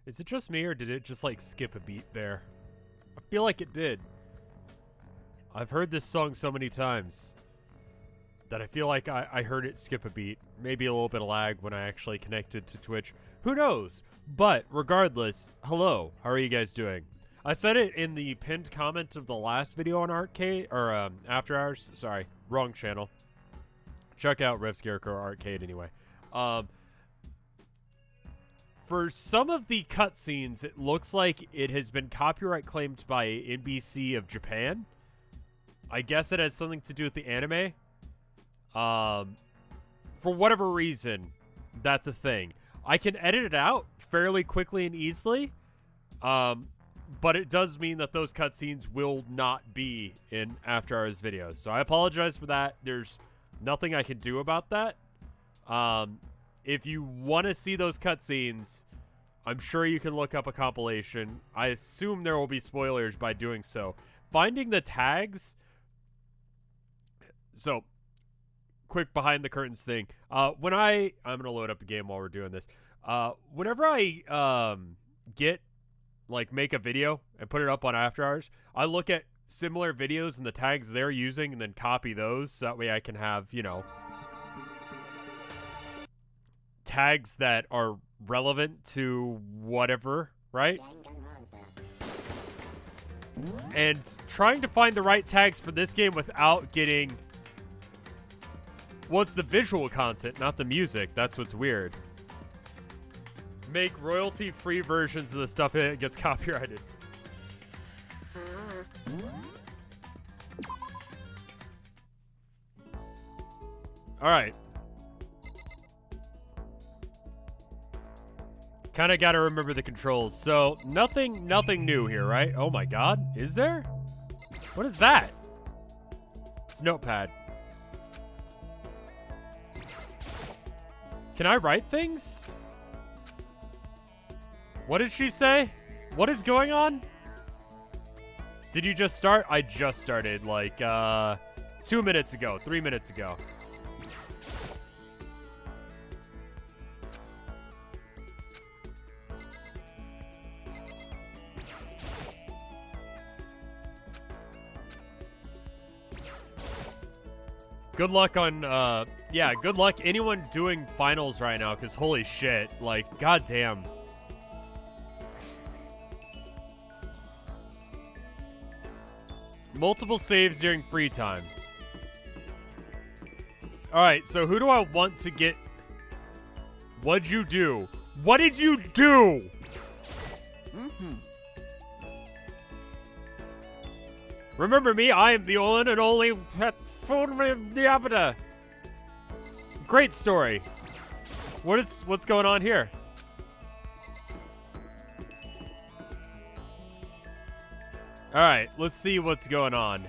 Is it just me, or did it just, like, skip a beat there? I feel like it did. I've heard this song so many times that I feel like I heard it skip a beat. Maybe a little bit of lag when I actually connected to Twitch. Who knows? But regardless, hello. How are you guys doing? I said it in the pinned comment of the last video on Arcade, or After Hours. Sorry, wrong channel. Check out RevScarecrow Arcade anyway. For some of the cutscenes, it looks like it has been copyright claimed by NBC of Japan. I guess it has something to do with the anime. For whatever reason, that's a thing. I can edit it out fairly quickly and easily. But it does mean that those cutscenes will not be in After Hours videos. So I apologize for that. There's nothing I can do about that. If you want to see those cutscenes, I'm sure you can look up a compilation. I assume there will be spoilers by doing so. Finding the tags. So, quick behind the curtains thing. I'm going to load up the game while we're doing this. Whenever I make a video and put it up on After Hours, I look at similar videos and the tags they're using and then copy those. So that way I can have, you know, tags that are relevant to whatever, right? And trying to find the right tags for this game without getting... Well, it's the visual content, not the music. That's what's weird. Make royalty-free versions of the stuff that gets copyrighted. Alright. Kinda gotta remember the controls. So, nothing new here, right? Oh my god. Is there? What is that? It's Notepad. Can I write things? What did she say? What is going on? Did you just start? I just started, like, 2 minutes ago, 3 minutes ago. Good luck on, yeah, good luck anyone doing finals right now, because holy shit, like, goddamn. Multiple saves during free time. Alright, so who do I want to get? What'd you do? What did you do? Remember me, I am the one and only Dangnabit. Great story. What's going on here? Alright, let's see what's going on.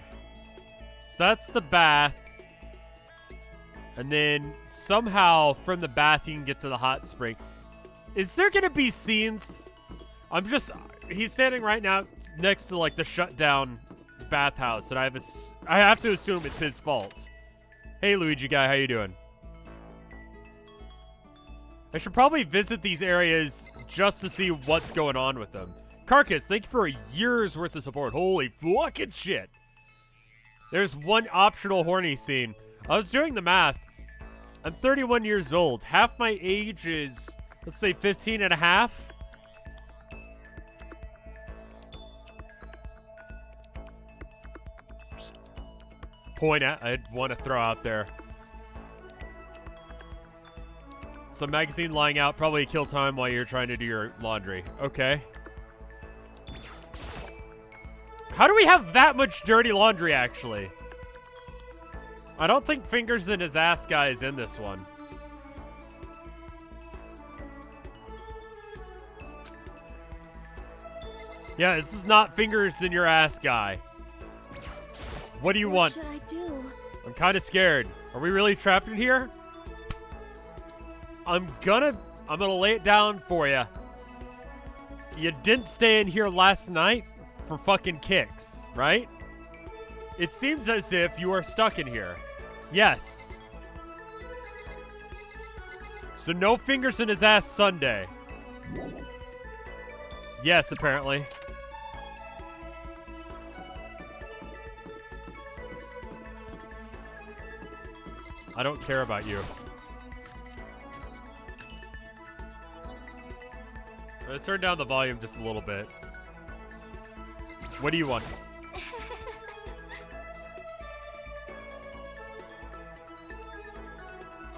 So that's the bath. And then somehow from the bath you can get to the hot spring. Is there gonna be scenes? He's standing right now next to like the shutdown bathhouse, and I have to assume it's his fault. Hey Luigi guy, how you doing? I should probably visit these areas just to see what's going on with them. Carcass, thank you for a year's worth of support. Holy fucking shit. There's one optional horny scene. I was doing the math. I'm 31 years old. Half my age is, let's say, 15 and a half. Just point I'd want to throw out there. Some magazine lying out probably kill time while you're trying to do your laundry. Okay. How do we have that much dirty laundry, actually? I don't think Fingers in His Ass guy is in this one. Yeah, this is not Fingers in Your Ass guy. What do you want? What should I do? I'm kind of scared. Are we really trapped in here? I'm gonna lay it down for you. You didn't stay in here last night for fucking kicks, right? It seems as if you are stuck in here. Yes. So no Fingers in His Ass Sunday. Yes, apparently. I don't care about you. I'm gonna turn down the volume just a little bit. What do you want?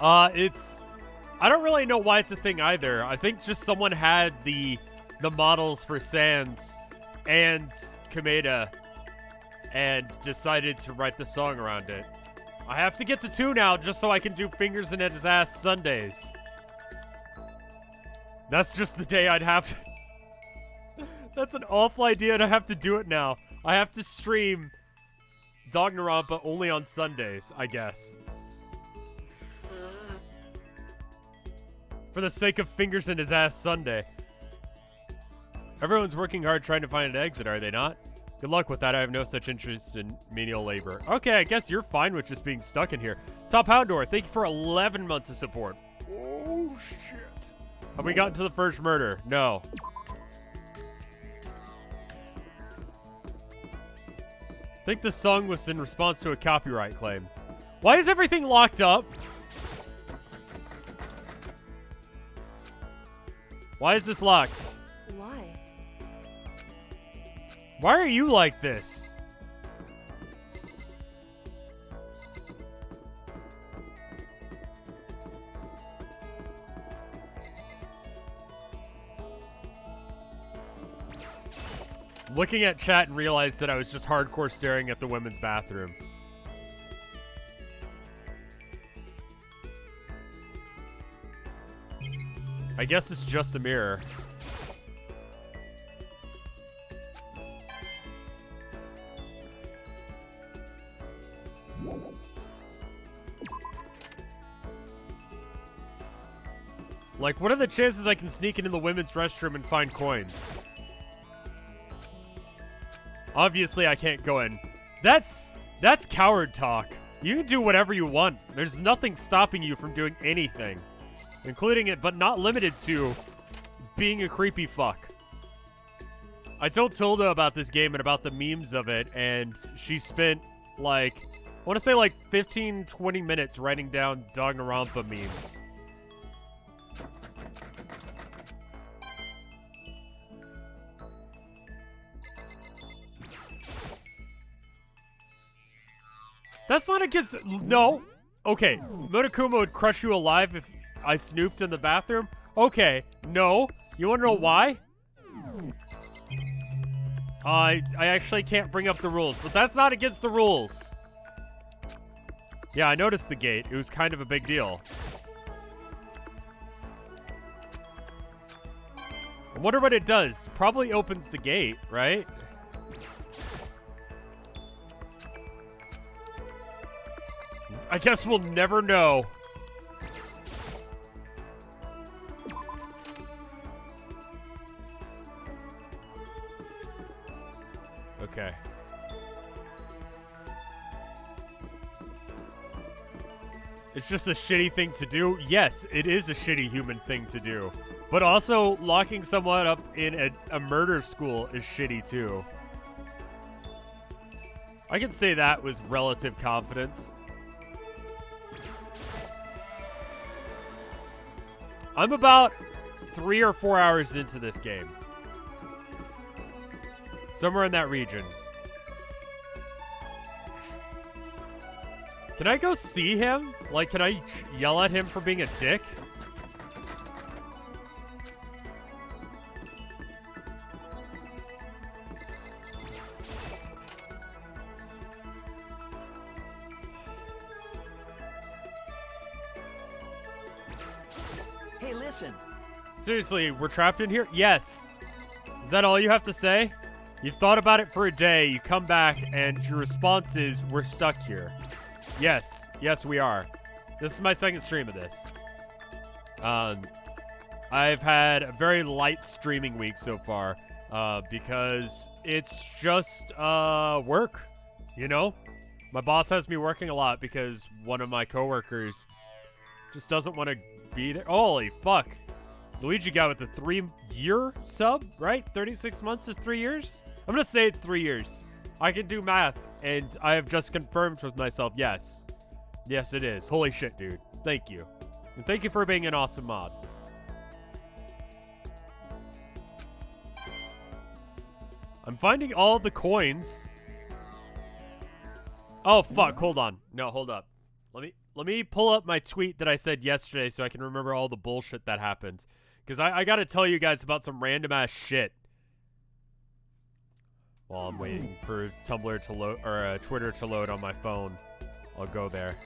I don't really know why it's a thing either. I think just someone had the models for Sans and Kameda and decided to write the song around it. I have to get to 2 now just so I can do Fingers in His Ass Sundays. That's just the day I'd have to... That's an awful idea, and I have to do it now. I have to stream Dangnabit only on Sundays, I guess. For the sake of Fingers in His Ass Sunday. Everyone's working hard trying to find an exit, are they not? Good luck with that. I have no such interest in menial labor. Okay, I guess you're fine with just being stuck in here. Top Houndor, thank you for 11 months of support. Oh, shit. Have we gotten to the first murder? No. I think this song was in response to a copyright claim. Why is everything locked up? Why is this locked? Why? Why are you like this? Looking at chat and realized that I was just hardcore staring at the women's bathroom. I guess it's just a mirror. Like, what are the chances I can sneak into the women's restroom and find coins? Obviously, I can't go in. That's coward talk. You can do whatever you want. There's nothing stopping you from doing anything. Including it, but not limited to, being a creepy fuck. I told Tilda about this game and about the memes of it, and she spent, like, I want to say like 15, 20 minutes writing down Dangnabit memes. That's not against... No. Okay, Monokuma would crush you alive if I snooped in the bathroom? Okay, no. You want to know why? I actually can't bring up the rules, but that's not against the rules. Yeah, I noticed the gate. It was kind of a big deal. I wonder what it does. Probably opens the gate, right? I guess we'll never know. Okay. It's just a shitty thing to do. Yes, it is a shitty human thing to do. But also, locking someone up in a murder school is shitty too. I can say that with relative confidence. I'm about 3 or 4 hours into this game. Somewhere in that region. Can I go see him? Like, can I yell at him for being a dick? Hey, listen. Seriously, we're trapped in here? Yes. Is that all you have to say? You've thought about it for a day, you come back, and your response is, we're stuck here. Yes. Yes, we are. This is my second stream of this. I've had a very light streaming week so far, because it's just, work, you know? My boss has me working a lot because one of my coworkers just doesn't want to be there. Holy fuck. Luigi got with the 3-year sub, right? 36 months is 3 years? I'm gonna say it's 3 years. I can do math, and I have just confirmed with myself, yes. Yes, it is. Holy shit, dude. Thank you. And thank you for being an awesome mod. I'm finding all the coins. Oh, fuck. Hold on. No, hold up. Let me pull up my tweet that I said yesterday so I can remember all the bullshit that happened. Because I gotta tell you guys about some random-ass shit. While I'm waiting for Tumblr to load, or Twitter to load on my phone. I'll go there.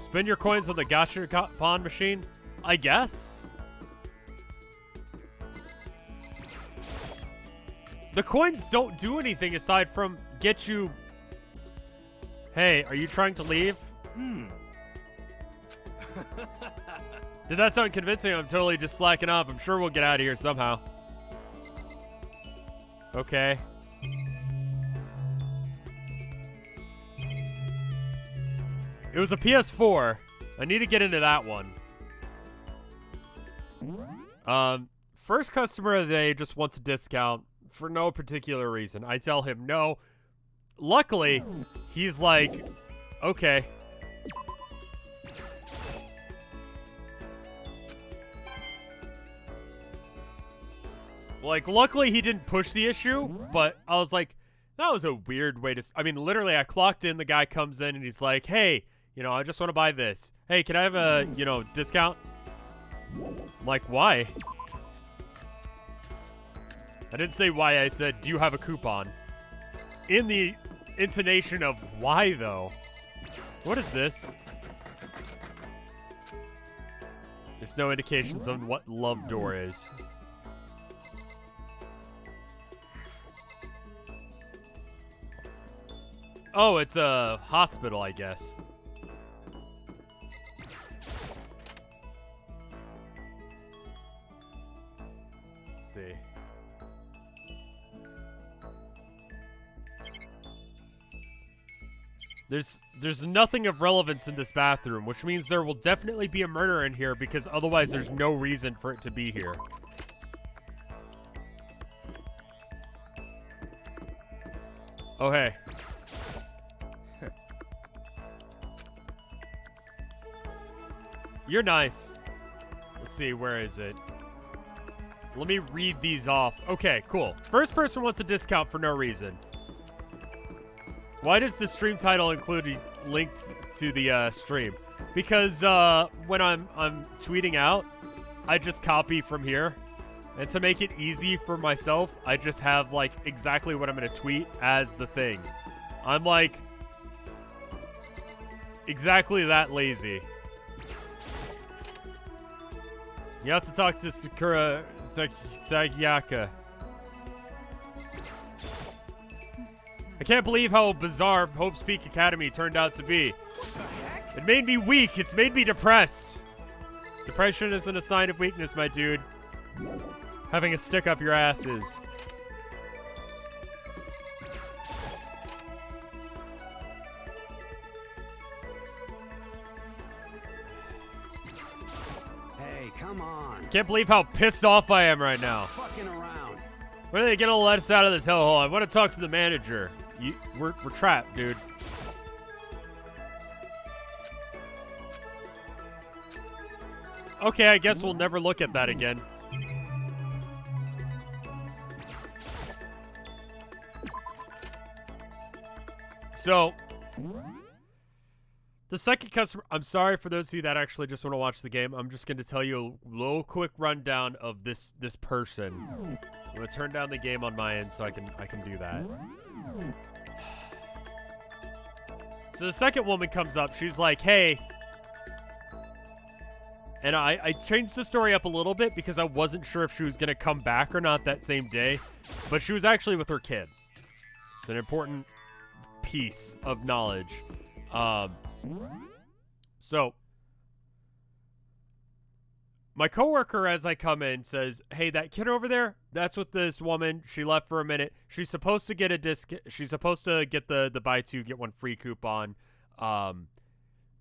Spend your coins on the gachapon machine? I guess. The coins don't do anything aside from get you... Hey, are you trying to leave? Did that sound convincing? I'm totally just slacking off. I'm sure we'll get out of here somehow. Okay. It was a PS4. I need to get into that one. First customer of the day just wants a discount for no particular reason. I tell him no. Luckily, he's like, okay. Like, luckily he didn't push the issue, but I was like, that was a weird way to... I mean, literally, I clocked in, the guy comes in, and he's like, hey, you know, I just want to buy this. Hey, can I have a, you know, discount? I'm like, why? I didn't say why, I said, do you have a coupon? In the intonation of why, though. What is this? There's no indications on what Love Door is. Oh, it's a hospital, I guess. Let's see. There's nothing of relevance in this bathroom, which means there will definitely be a murder in here because otherwise there's no reason for it to be here. Oh, hey. You're nice. Let's see, where is it? Let me read these off. Okay, cool. First person wants a discount for no reason. Why does the stream title include links to the stream? Because when I'm tweeting out, I just copy from here. And to make it easy for myself, I just have like exactly what I'm going to tweet as the thing. I'm like exactly that lazy. You have to talk to Sakura Sagyaka. I can't believe how bizarre Hope's Peak Academy turned out to be. It made me weak. It's made me depressed. Depression isn't a sign of weakness, my dude. Having a stick up your ass is. Hey, come on. Can't believe how pissed off I am right now. Fucking around. When are they gonna let us out of this hellhole? I want to talk to the manager. We're trapped, dude. Okay, I guess we'll never look at that again. So, the second customer... I'm sorry for those of you that actually just want to watch the game. I'm just going to tell you a little quick rundown of this person. I'm going to turn down the game on my end so I can do that. So the second woman comes up. She's like, hey... And I changed the story up a little bit because I wasn't sure if she was going to come back or not that same day. But she was actually with her kid. It's an important piece of knowledge. So, my coworker, as I come in, says, hey, that kid over there, that's with this woman. She left for a minute. She's supposed to get a she's supposed to get the buy two, get one free coupon.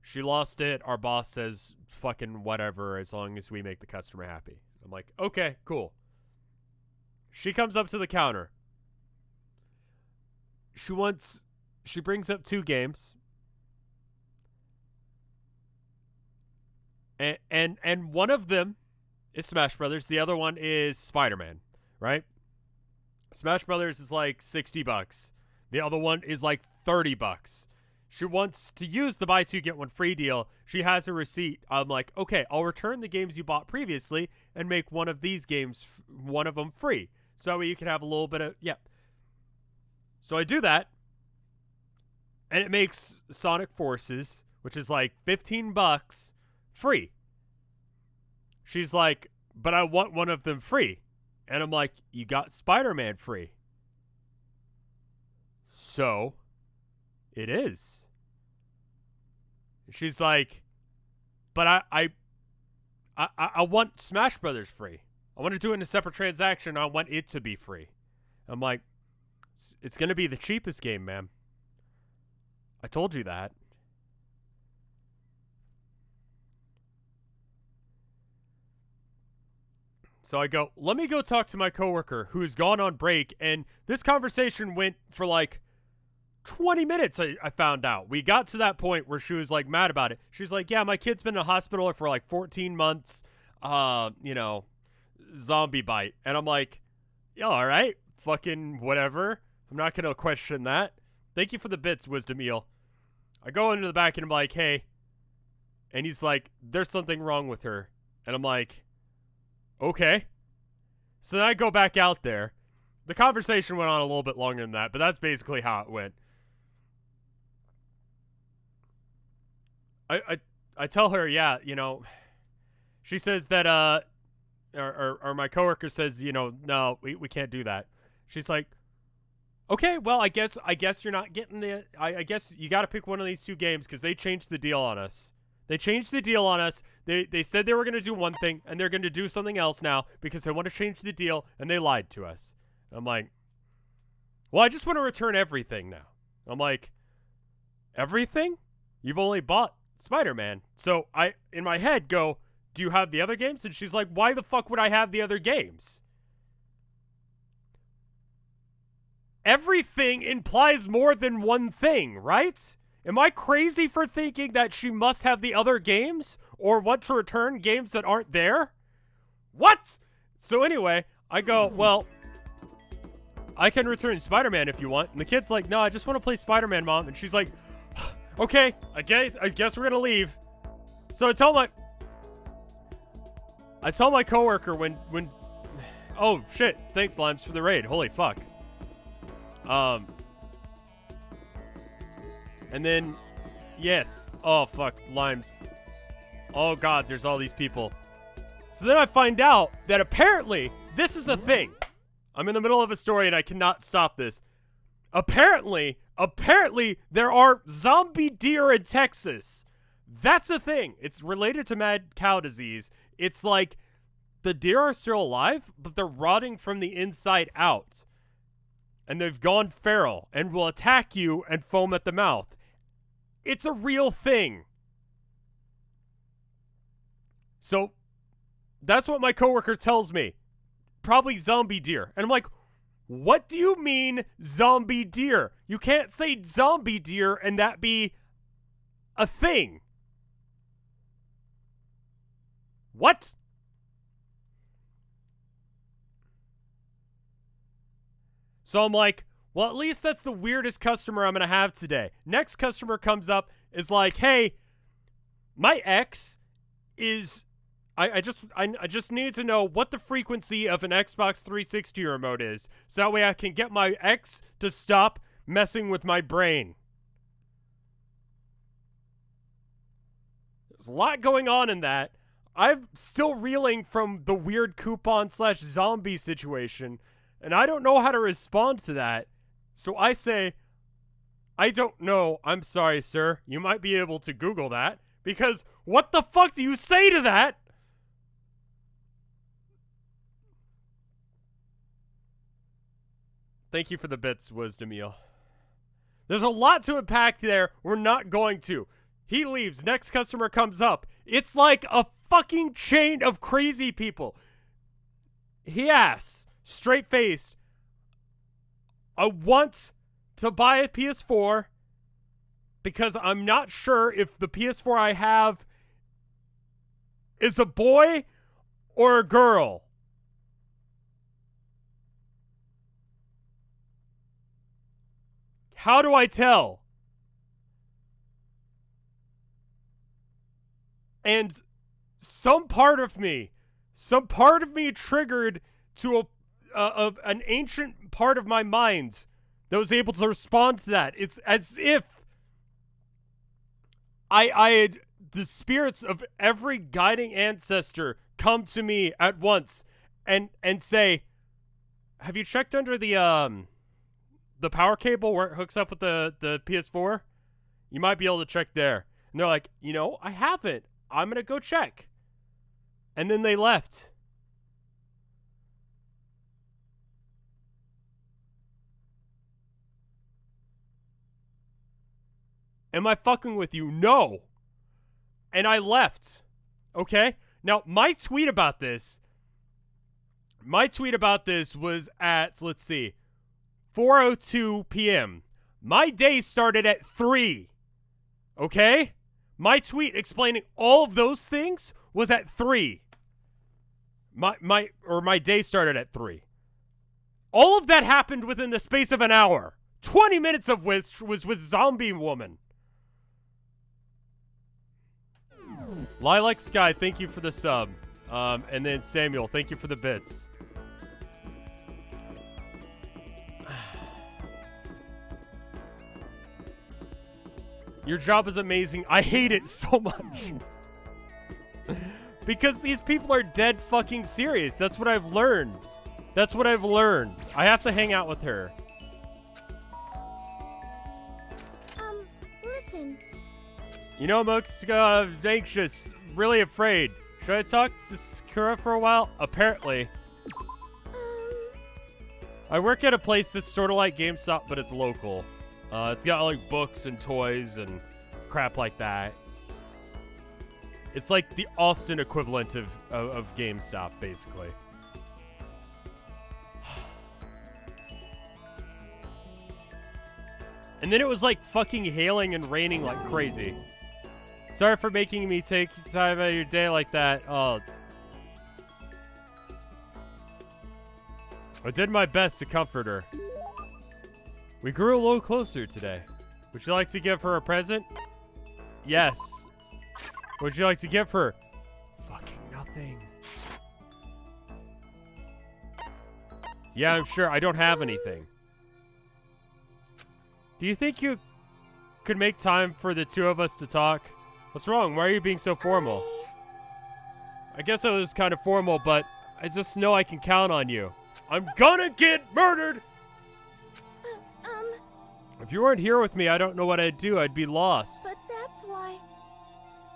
She lost it. Our boss says fucking whatever as long as we make the customer happy. I'm like, okay, cool. She comes up to the counter. She brings up 2 games. And one of them is Smash Brothers. The other one is Spider-Man, right? Smash Brothers is like $60. The other one is like $30. She wants to use the buy 2 get 1 free deal. She has a receipt. I'm like, okay, I'll return the games you bought previously and make one of these games, one of them free. So you can have a little bit of, yeah. So I do that. And it makes Sonic Forces, which is like $15, free. She's like, but I want one of them free. And I'm like, you got Spider-Man free. So, it is. She's like, but I want Smash Brothers free. I want to do it in a separate transaction. I want it to be free. I'm like, it's going to be the cheapest game, ma'am. I told you that. So I go, let me go talk to my coworker who's gone on break. And this conversation went for like 20 minutes, I found out. We got to that point where she was like mad about it. She's like, yeah, my kid's been in a hospital for like 14 months, zombie bite. And I'm like, yeah, all right, fucking whatever. I'm not going to question that. Thank you for the bits, Wisdom Eel. I go into the back and I'm like, hey. And he's like, there's something wrong with her. And I'm like, okay. So then I go back out there. The conversation went on a little bit longer than that, but that's basically how it went. I tell her, yeah, she says that, or my coworker says, no, we can't do that. She's like, okay, well, I guess you're not getting I guess you got to pick one of these 2 games because they changed the deal on us. They changed the deal on us. They said they were going to do one thing, and they're going to do something else now because they want to change the deal, and they lied to us. I'm like, well, I just want to return everything now. I'm like, everything? You've only bought Spider-Man. So I, in my head, go, do you have the other games? And she's like, why the fuck would I have the other games? Everything implies more than one thing, right? Am I crazy for thinking that she must have the other games or want to return games that aren't there? What? So anyway, I go, well, I can return Spider-Man if you want. And the kid's like, no, I just want to play Spider-Man, Mom. And she's like, okay, I guess we're going to leave. So I tell my coworker when oh shit, thanks Limes for the raid. Holy fuck. And then, yes. Oh, fuck. Limes. Oh, God. There's all these people. So then I find out that apparently this is a thing. I'm in the middle of a story and I cannot stop this. Apparently, there are zombie deer in Texas. That's a thing. It's related to mad cow disease. It's like the deer are still alive, but they're rotting from the inside out. And they've gone feral and will attack you and foam at the mouth. It's a real thing. So that's what my coworker tells me. Probably zombie deer. And I'm like, what do you mean zombie deer? You can't say zombie deer and that be a thing. What? So I'm like, well, at least that's the weirdest customer I'm going to have today. Next customer comes up, is like, hey, my ex is, I just need to know what the frequency of an Xbox 360 remote is. So that way I can get my ex to stop messing with my brain. There's a lot going on in that. I'm still reeling from the weird coupon/zombie situation. And I don't know how to respond to that. So I say, I don't know. I'm sorry, sir. You might be able to Google that. Because what the fuck do you say to that? Thank you for the bits, Wisdom Eel. There's a lot to unpack there. We're not going to. He leaves. Next customer comes up. It's like a fucking chain of crazy people. He asks, straight-faced, I want to buy a PS4 because I'm not sure if the PS4 I have is a boy or a girl. How do I tell? And some part of me triggered to an ancient part of my mind that was able to respond to that. It's as if I had the spirits of every guiding ancestor come to me at once and say, have you checked under the power cable where it hooks up with the PS4? You might be able to check there. And they're like, I haven't. I'm going to go check. And then they left. Am I fucking with you? No. And I left. Okay? Now, my tweet about this was at, let's see, 4:02 p.m. My day started at 3. Okay? My tweet explaining all of those things was at 3. My day started at 3. All of that happened within the space of an hour. 20 minutes of which was with Zombie Woman. Lilac Sky, thank you for the sub. And then Samuel, thank you for the bits. Your job is amazing. I hate it so much. Because these people are dead fucking serious. That's what I've learned. I have to hang out with her. Listen. I'm anxious, really afraid. Should I talk to Sakura for a while? Apparently. I work at a place that's sort of like GameStop, but it's local. It's got like books and toys and crap like that. It's like the Austin equivalent of GameStop, basically. And then it was like fucking hailing and raining like crazy. Sorry for making me take time out of your day like that. Oh. I did my best to comfort her. We grew a little closer today. Would you like to give her a present? Yes. What would you like to give her? Fucking nothing. Yeah, I'm sure. I don't have anything. Do you think you could make time for the two of us to talk? What's wrong? Why are you being so formal? I guess I was kind of formal, but I just know I can count on you. I'm gonna get murdered! If you weren't here with me, I don't know what I'd do. I'd be lost. But that's why.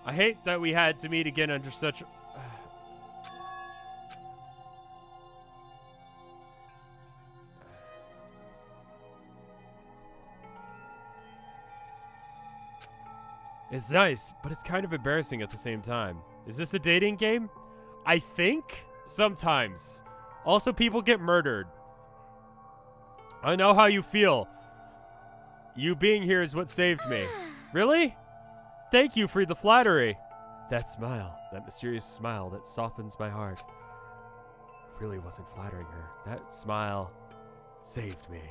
I hate that we had to meet again under such... It's nice, but it's kind of embarrassing at the same time. Is this a dating game? I think sometimes. Also, people get murdered. I know how you feel. You being here is what saved me. Really? Thank you for the flattery. That smile, that mysterious smile that softens my heart. Really wasn't flattering her. That smile saved me.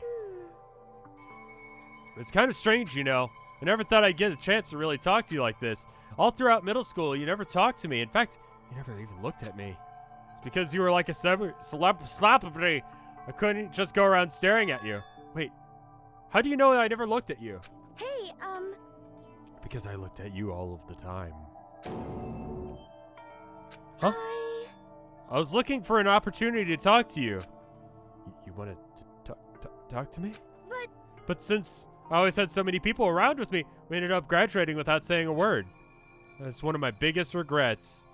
It's kind of strange, I never thought I'd get a chance to really talk to you like this. All throughout middle school, you never talked to me. In fact, you never even looked at me. It's because you were like a celebrity. I couldn't just go around staring at you. Wait, how do you know I never looked at you? Hey, Because I looked at you all of the time. Huh? I was looking for an opportunity to talk to you. You wanted to talk to me? But since I always had so many people around with me, we ended up graduating without saying a word. That's one of my biggest regrets.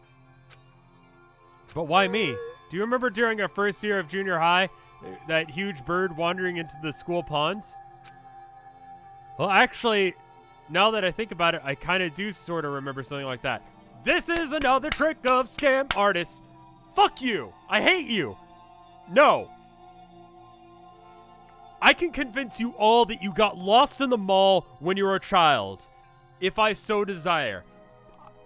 But why me? Do you remember during our first year of junior high, that huge bird wandering into the school pond? Well, actually, now that I think about it, I kind of do sort of remember something like that. This is another trick of scam artists. Fuck you. I hate you. No. I can convince you all that you got lost in the mall when you were a child, if I so desire.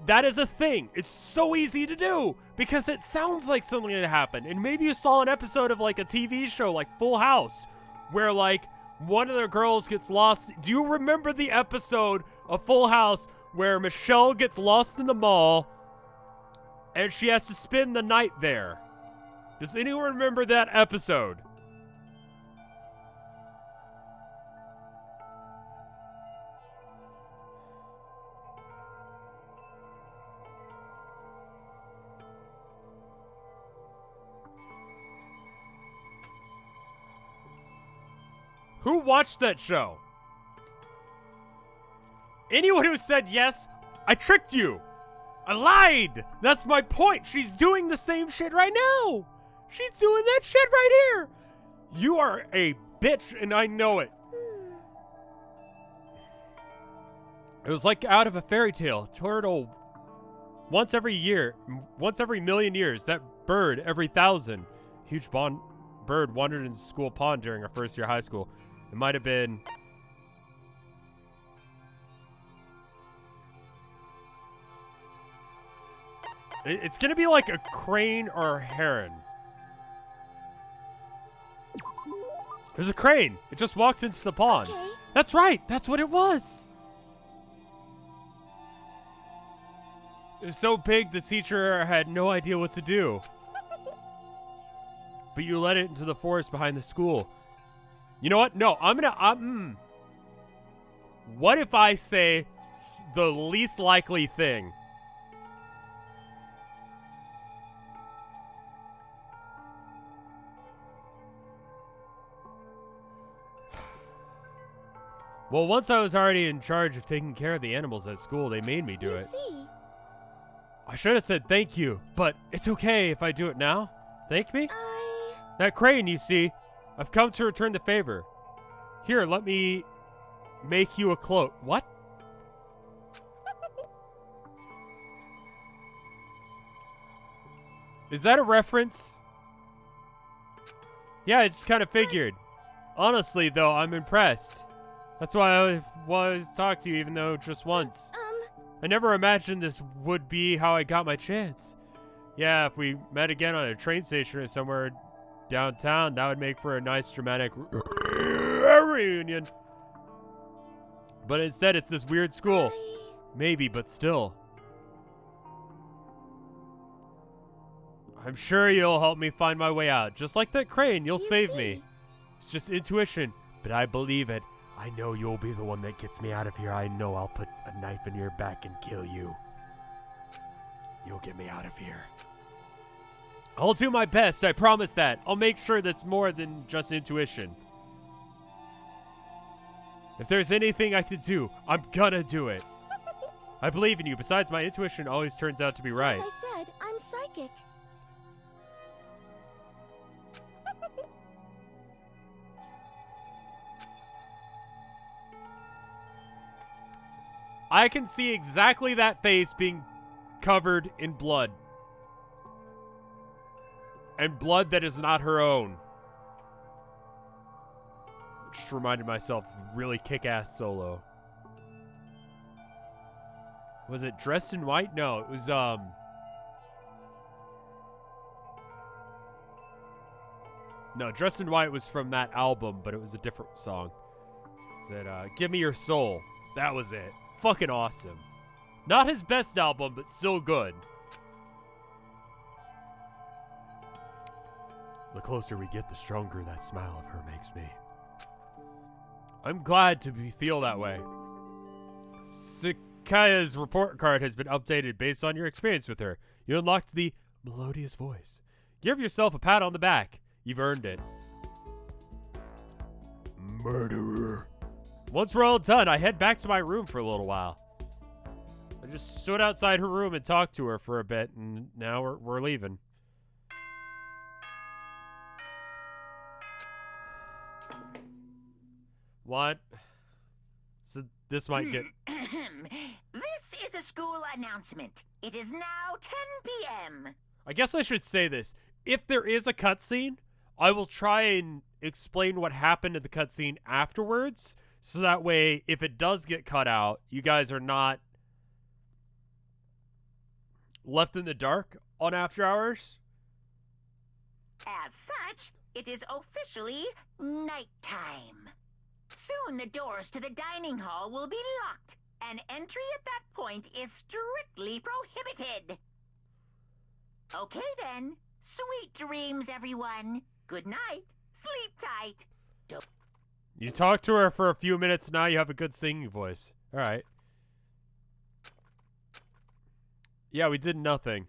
That is a thing. It's so easy to do because it sounds like something that happened. And maybe you saw an episode of like a TV show like Full House where like one of the girls gets lost. Do you remember the episode of Full House where Michelle gets lost in the mall and she has to spend the night there? Does anyone remember that episode? Who watched that show? Anyone who said yes, I tricked you. I lied. That's my point. She's doing the same shit right now. She's doing that shit right here. You are a bitch and I know it. It was like out of a fairy tale. Turtle. Once every million years, that bird every 1,000. Huge bird wandered into school pond during our first year of high school. It might have been... It's gonna be like a crane or a heron. There's a crane. It just walked into the pond. Okay. That's right. That's what it was. It was so big the teacher had no idea what to do. But you led it into the forest behind the school. You know what? No, What if I say the least likely thing? Well, once I was already in charge of taking care of the animals at school, they made me do it. See. I should have said thank you, but it's okay if I do it now. Thank me? That crane, you see. I've come to return the favor. Here, let me make you a cloak. What? Is that a reference? Yeah, I just kind of figured. Honestly, though, I'm impressed. That's why I wanted to talk to you, even though just once. I never imagined this would be how I got my chance. Yeah, if we met again on a train station or somewhere downtown, that would make for a nice dramatic reunion. But instead, it's this weird school. Maybe, but still. I'm sure you'll help me find my way out. Just like that crane, you'll save me. It's just intuition, but I believe it. I know you'll be the one that gets me out of here. I know I'll put a knife in your back and kill you. You'll get me out of here. I'll do my best, I promise that. I'll make sure that's more than just intuition. If there's anything I could do, I'm gonna do it. I believe in you. Besides, my intuition always turns out to be right. Like I said, I'm psychic. I can see exactly that face being covered in blood. And blood that is not her own. Just reminded myself, really kick-ass solo. Was it Dressed in White? No, it was, No, Dressed in White was from that album, but it was a different song. It said, Give Me Your Soul. That was it. Fucking awesome. Not his best album, but still good. The closer we get, the stronger that smile of her makes me. I'm glad to feel that way. Sakaya's report card has been updated based on your experience with her. You unlocked the melodious voice. Give yourself a pat on the back. You've earned it. Murderer. Once we're all done, I head back to my room for a little while. I just stood outside her room and talked to her for a bit, and now we're leaving. What? So this might get This is a school announcement. It is now 10 p.m. I guess I should say this. If there is a cutscene, I will try and explain what happened in the cutscene afterwards, so that way, if it does get cut out, you guys are not left in the dark on After Hours. As such, it is officially nighttime. Soon the doors to the dining hall will be locked, and entry at that point is strictly prohibited. Okay then. Sweet dreams, everyone. Good night. Sleep tight. You talk to her for a few minutes now, you have a good singing voice. Alright. Yeah, we did nothing.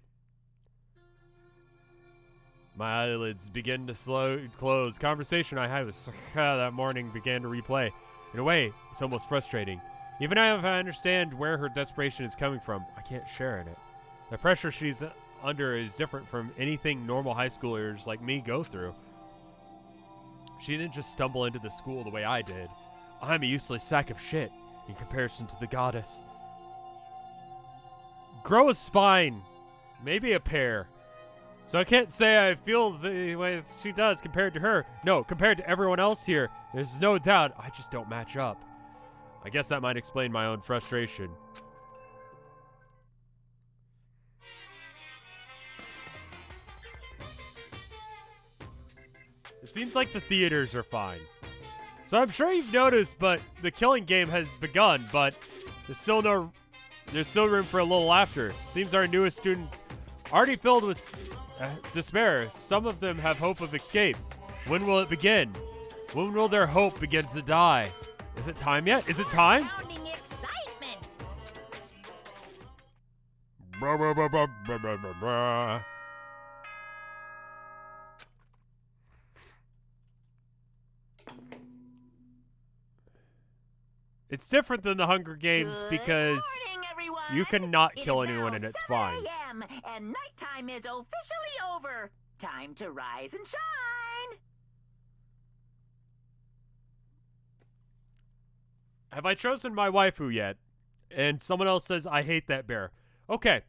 My eyelids begin to close. Conversation I had with that morning began to replay. In a way, it's almost frustrating. Even if I understand where her desperation is coming from, I can't share in it. The pressure she's under is different from anything normal high schoolers like me go through. She didn't just stumble into the school the way I did. I'm a useless sack of shit in comparison to the goddess. Grow a spine. Maybe a pair. So I can't say I feel the way she does compared to her. No, compared to everyone else here, there's no doubt I just don't match up. I guess that might explain my own frustration. It seems like the theaters are fine. So I'm sure you've noticed, but the killing game has begun, but there's still room for a little laughter. Seems our newest students already filled with despair. Some of them have hope of escape. When will it begin? When will their hope begin to die? Is it time yet? Is it time? Sounding excitement. Blah, blah, blah, blah, blah, blah, blah, blah. It's different than the Hunger Games Good because morning, everyone. you cannot It kill is anyone now and it's 7 fine. a.m. and nighttime is officially over. Time to rise and shine. Have I chosen my waifu yet? And someone else says, I hate that bear. Okay.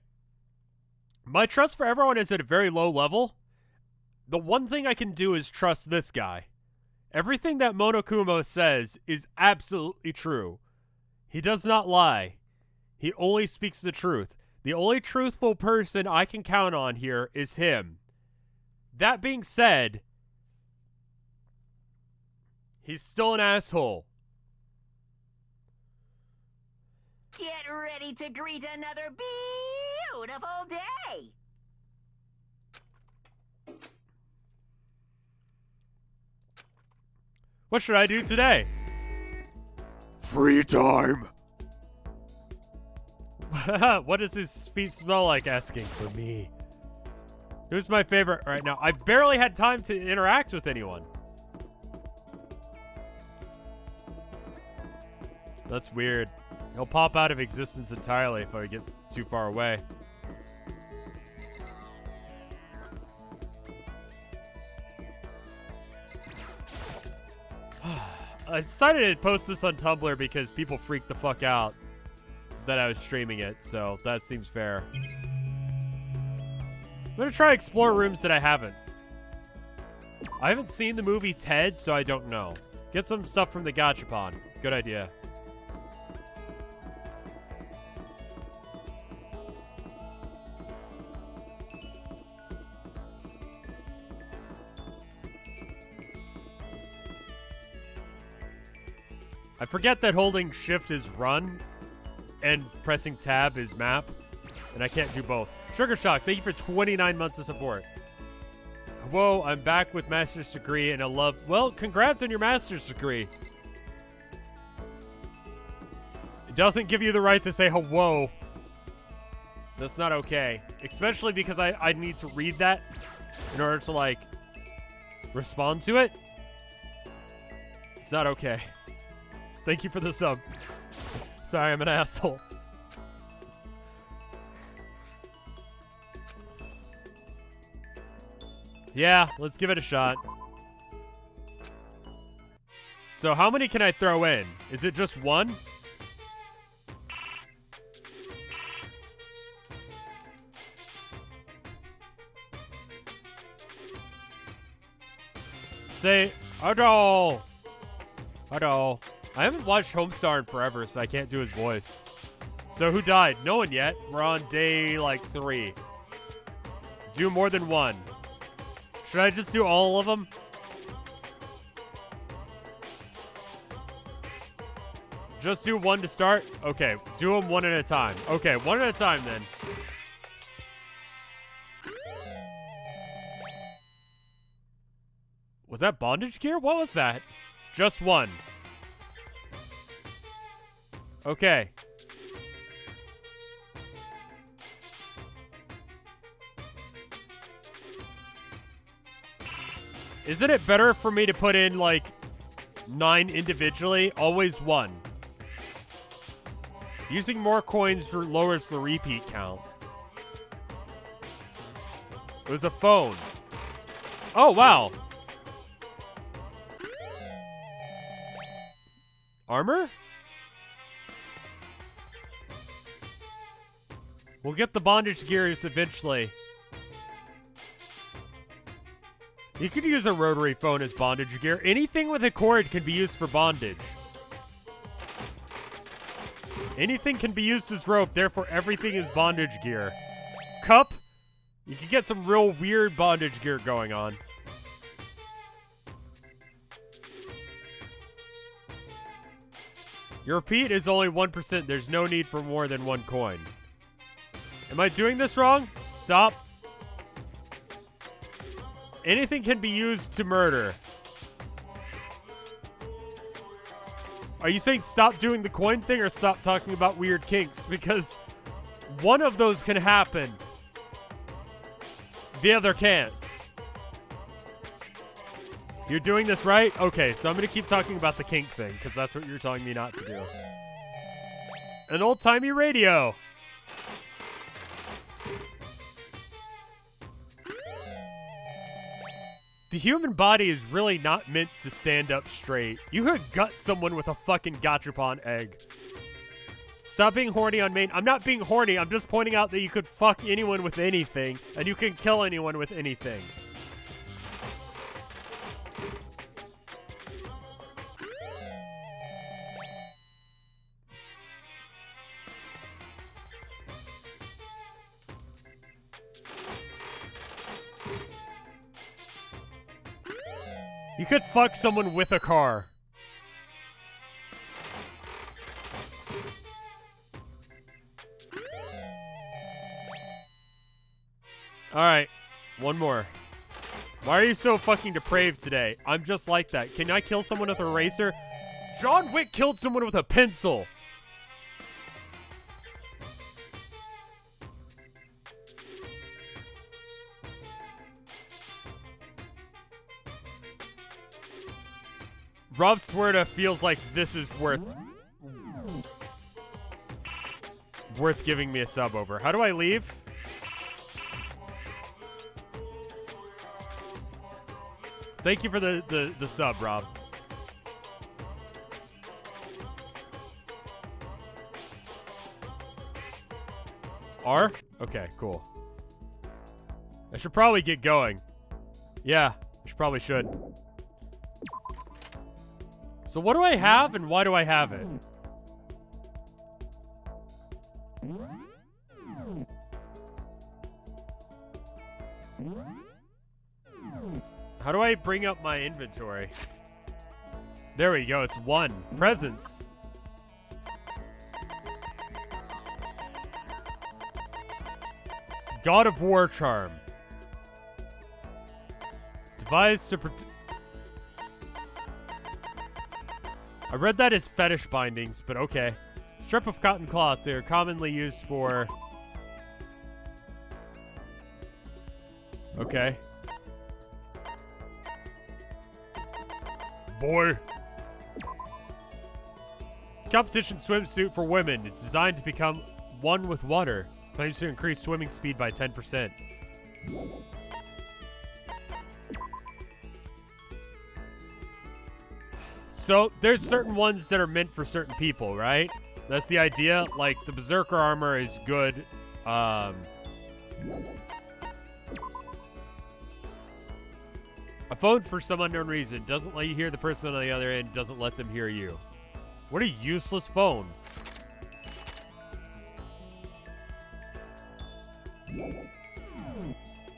My trust for everyone is at a very low level. The one thing I can do is trust this guy. Everything that Monokumo says is absolutely true. He does not lie. He only speaks the truth. The only truthful person I can count on here is him. That being said, he's still an asshole. Get ready to greet another beautiful day. What should I do today? Free time. What does his feet smell like? Asking for me. Who's my favorite right now? I barely had time to interact with anyone. That's weird. He'll pop out of existence entirely if I get too far away. I decided to post this on Tumblr because people freaked the fuck out that I was streaming it, so that seems fair. I'm gonna try to explore rooms that I haven't. I haven't seen the movie Ted, so I don't know. Get some stuff from the Gachapon. Good idea. I forget that holding shift is run and pressing tab is map, and I can't do both. Sugar Shock, thank you for 29 months of support. Whoa, I'm back with master's degree and I love... Well, congrats on your master's degree. It doesn't give you the right to say whoa. That's not okay. Especially because I need to read that in order to, like, respond to it. It's not okay. Thank you for the sub. Sorry, I'm an asshole. Yeah, let's give it a shot. So how many can I throw in? Is it just one? say hello. Hello. I haven't watched Homestar in forever, so I can't do his voice. So who died? No one yet. We're on day, like, 3. Do more than one. Should I just do all of them? Just do one to start? Okay, do them one at a time. Okay, one at a time then. Was that bondage gear? What was that? Just one. Okay. Isn't it better for me to put in, like, 9 individually? Always one. Using more coins lowers the repeat count. It was a phone. Oh, wow. Armor? We'll get the bondage gears eventually. You could use a rotary phone as bondage gear. Anything with a cord can be used for bondage. Anything can be used as rope, therefore everything is bondage gear. Cup? You can get some real weird bondage gear going on. Your repeat is only 1%. There's no need for more than 1 coin. Am I doing this wrong? Stop. Anything can be used to murder. Are you saying stop doing the coin thing or stop talking about weird kinks? Because one of those can happen. The other can't. You're doing this right? Okay, so I'm going to keep talking about the kink thing, because that's what you're telling me not to do. An old-timey radio. The human body is really not meant to stand up straight. You could gut someone with a fucking gachapon egg. Stop being horny on main. I'm not being horny. I'm just pointing out that you could fuck anyone with anything, and you can kill anyone with anything. You could fuck someone with a car. Alright, one more. Why are you so fucking depraved today? I'm just like that. Can I kill someone with a razor? John Wick killed someone with a pencil. Rob Swerta feels like this is worth giving me a sub over. How do I leave? Thank you for the sub, Rob. R? Okay, cool. I should probably get going. Yeah, I should. So what do I have and why do I have it? How do I bring up my inventory? There we go, it's 1. Presents. God of War charm. Devised to I read that as fetish bindings, but okay. Strip of cotton cloth. They are commonly used for... Okay. Boy. Competition swimsuit for women. It's designed to become one with water. Claims to increase swimming speed by 10%. So, there's certain ones that are meant for certain people, right? That's the idea. Like, the Berserker armor is good. A phone for some unknown reason doesn't let you hear the person on the other end, doesn't let them hear you. What a useless phone.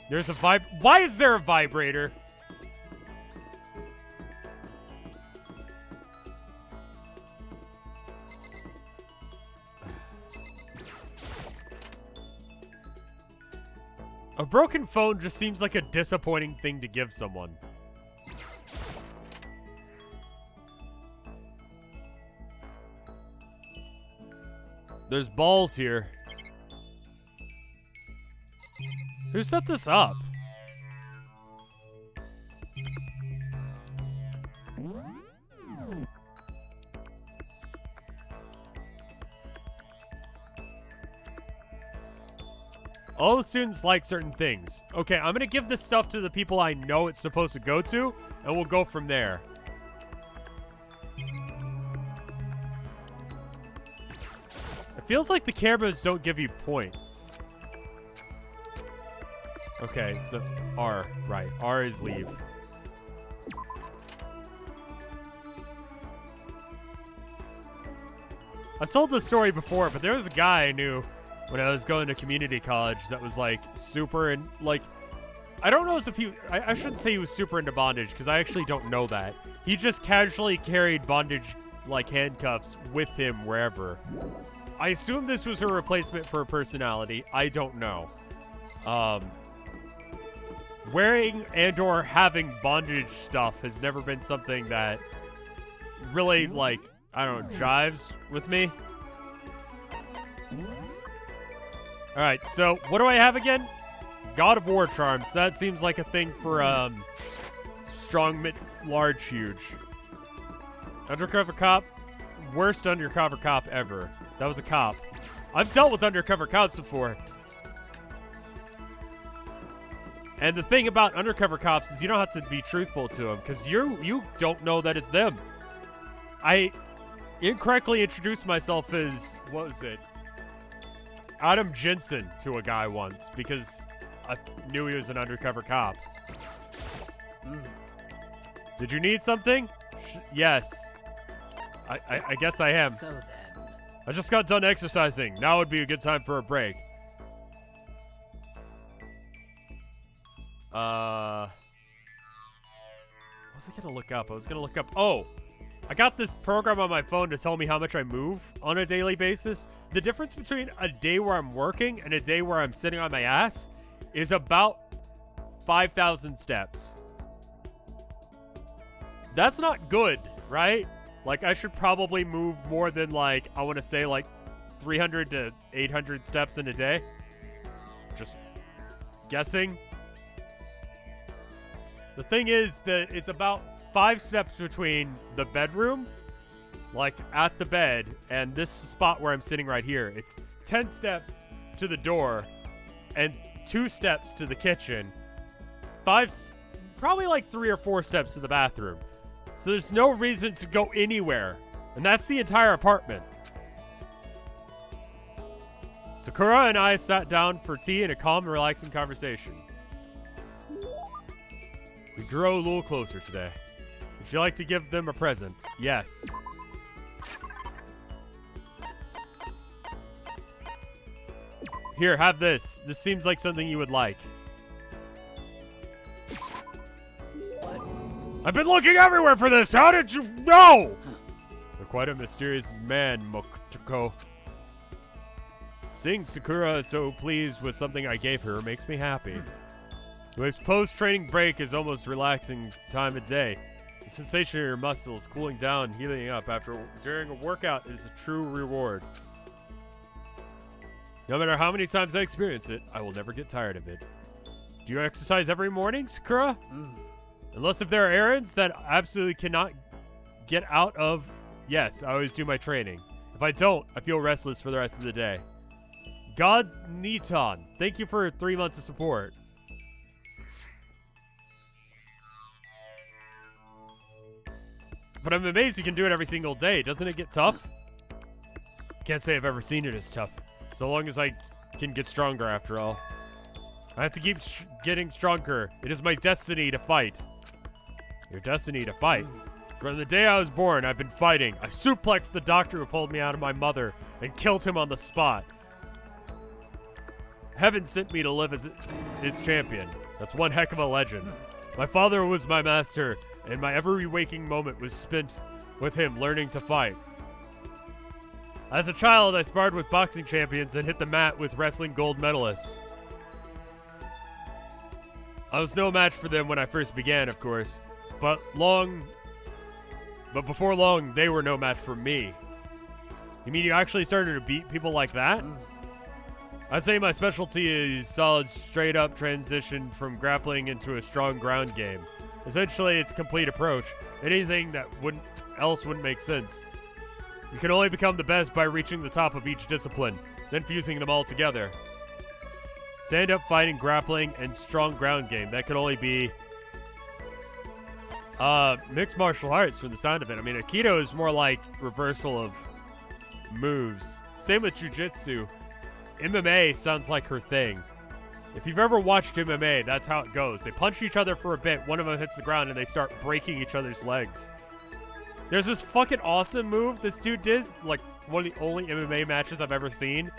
There's a Why is there a vibrator? A broken phone just seems like a disappointing thing to give someone. There's balls here. Who set this up? All the students like certain things. Okay, I'm gonna give this stuff to the people I know it's supposed to go to, and we'll go from there. It feels like the cameras don't give you points. Okay, so R, right. R is leave. I've told this story before, but there was a guy I knew when I was going to community college that was like super and like, I don't know if he, I shouldn't say he was super into bondage because I actually don't know that. He just casually carried bondage like handcuffs with him wherever. I assume this was a replacement for a personality. I don't know. Wearing and or having bondage stuff has never been something that really like, I don't know, jives with me. Alright, so what do I have again? God of War charms. That seems like a thing for strong, mid, large, huge. Undercover cop. Worst undercover cop ever. That was a cop. I've dealt with undercover cops before. And the thing about undercover cops is you don't have to be truthful to them because you don't know that it's them. I incorrectly introduced myself as, what was it? Adam Jensen to a guy once because I knew he was an undercover cop. Did you need something? Yes. I guess I am. So then. I just got done exercising. Now would be a good time for a break. What was I gonna look up? I was gonna look up. Oh, I got this program on my phone to tell me how much I move on a daily basis. The difference between a day where I'm working and a day where I'm sitting on my ass is about 5,000 steps. That's not good, right? Like, I should probably move more than, like, I want to say, like, 300 to 800 steps in a day. Just guessing. The thing is that it's about 5 steps between the bedroom, like, at the bed, and this spot where I'm sitting right here. It's 10 steps to the door and 2 steps to the kitchen. 5, probably like 3 or 4 steps to the bathroom. So there's no reason to go anywhere. And that's the entire apartment. Sakura and I sat down for tea in a calm and relaxing conversation. We drew a little closer today. Would you like to give them a present? Yes. Here, have this. This seems like something you would like. I've been looking everywhere for this. How did you know? You're quite a mysterious man, Mokutoko. Seeing Sakura so pleased with something I gave her makes me happy. This post-training break is almost relaxing time of day. The sensation of your muscles cooling down, healing up during a workout is a true reward. No matter how many times I experience it, I will never get tired of it. Do you exercise every morning, Sakura? Unless if there are errands that I absolutely cannot get out of, yes, I always do my training. If I don't, I feel restless for the rest of the day. God Niton, thank you for 3 months of support. But I'm amazed you can do it every single day. Doesn't it get tough? Can't say I've ever seen it as tough. So long as I can get stronger after all. I have to keep getting stronger. It is my destiny to fight. Your destiny to fight. From the day I was born, I've been fighting. I suplexed the doctor who pulled me out of my mother and killed him on the spot. Heaven sent me to live as its champion. That's one heck of a legend. My father was my master, and my every waking moment was spent with him learning to fight. As a child, I sparred with boxing champions and hit the mat with wrestling gold medalists. I was no match for them when I first began, of course, but before long, they were no match for me. You mean you actually started to beat people like that? I'd say my specialty is solid straight-up transition from grappling into a strong ground game. Essentially, it's a complete approach. Anything that wouldn't make sense. You can only become the best by reaching the top of each discipline, then fusing them all together. Stand-up fighting, grappling, and strong ground game. That could only be mixed martial arts from the sound of it. I mean, Aikido is more like reversal of moves. Same with Jiu-Jitsu. MMA sounds like her thing. If you've ever watched MMA, that's how it goes. They punch each other for a bit, one of them hits the ground, and they start breaking each other's legs. There's this fucking awesome move this dude did, like one of the only MMA matches I've ever seen,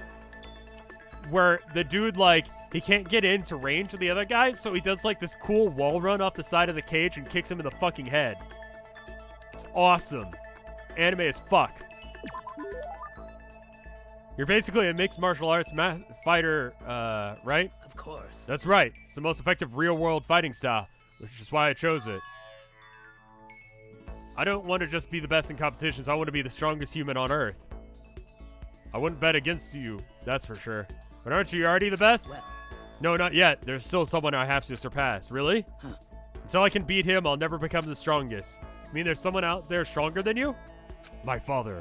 where the dude, like, he can't get into range of the other guy, so he does, like, this cool wall run off the side of the cage and kicks him in the fucking head. It's awesome. Anime as fuck. You're basically a mixed martial arts fighter, right? Of course. That's right. It's the most effective real-world fighting style, which is why I chose it. I don't want to just be the best in competitions. I want to be the strongest human on Earth. I wouldn't bet against you, that's for sure. But aren't you already the best? Well. No, not yet. There's still someone I have to surpass. Really? Huh. Until I can beat him, I'll never become the strongest. You mean there's someone out there stronger than you? My father.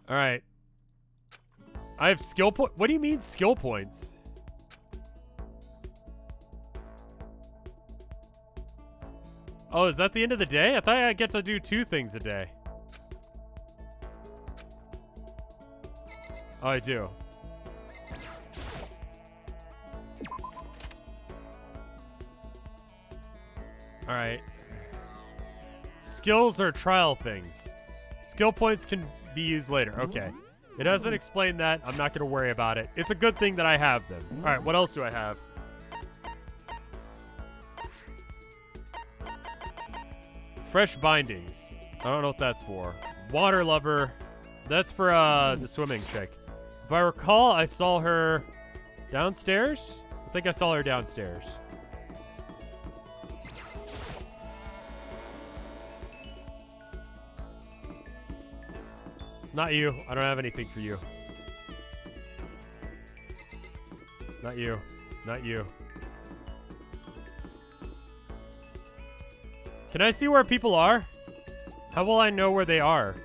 All right. I have skill point. What do you mean skill points? Oh, is that the end of the day? I thought I get to do 2 things a day. Oh, I do. All right. Skills are trial things. Skill points can be used later. Okay. It doesn't explain that. I'm not going to worry about it. It's a good thing that I have them. All right, what else do I have? Fresh bindings. I don't know what that's for. Water lover. That's for the swimming chick. If I recall, I saw her downstairs. I think I saw her downstairs. Not you. I don't have anything for you. Not you. Not you. Can I see where people are? How will I know where they are?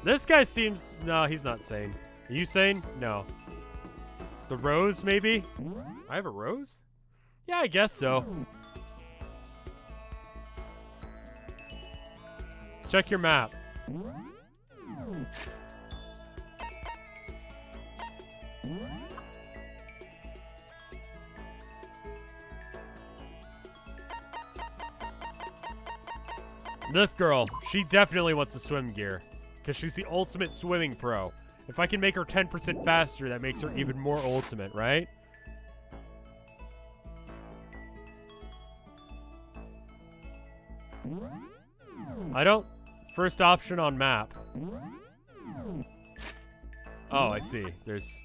This guy seems... No, he's not sane. Are you sane? No. The rose, maybe? I have a rose? Yeah, I guess so. Check your map. This girl, she definitely wants the swim gear. Because she's the ultimate swimming pro. If I can make her 10% faster, that makes her even more ultimate, right? I don't... First option on map. Oh, I see. There's...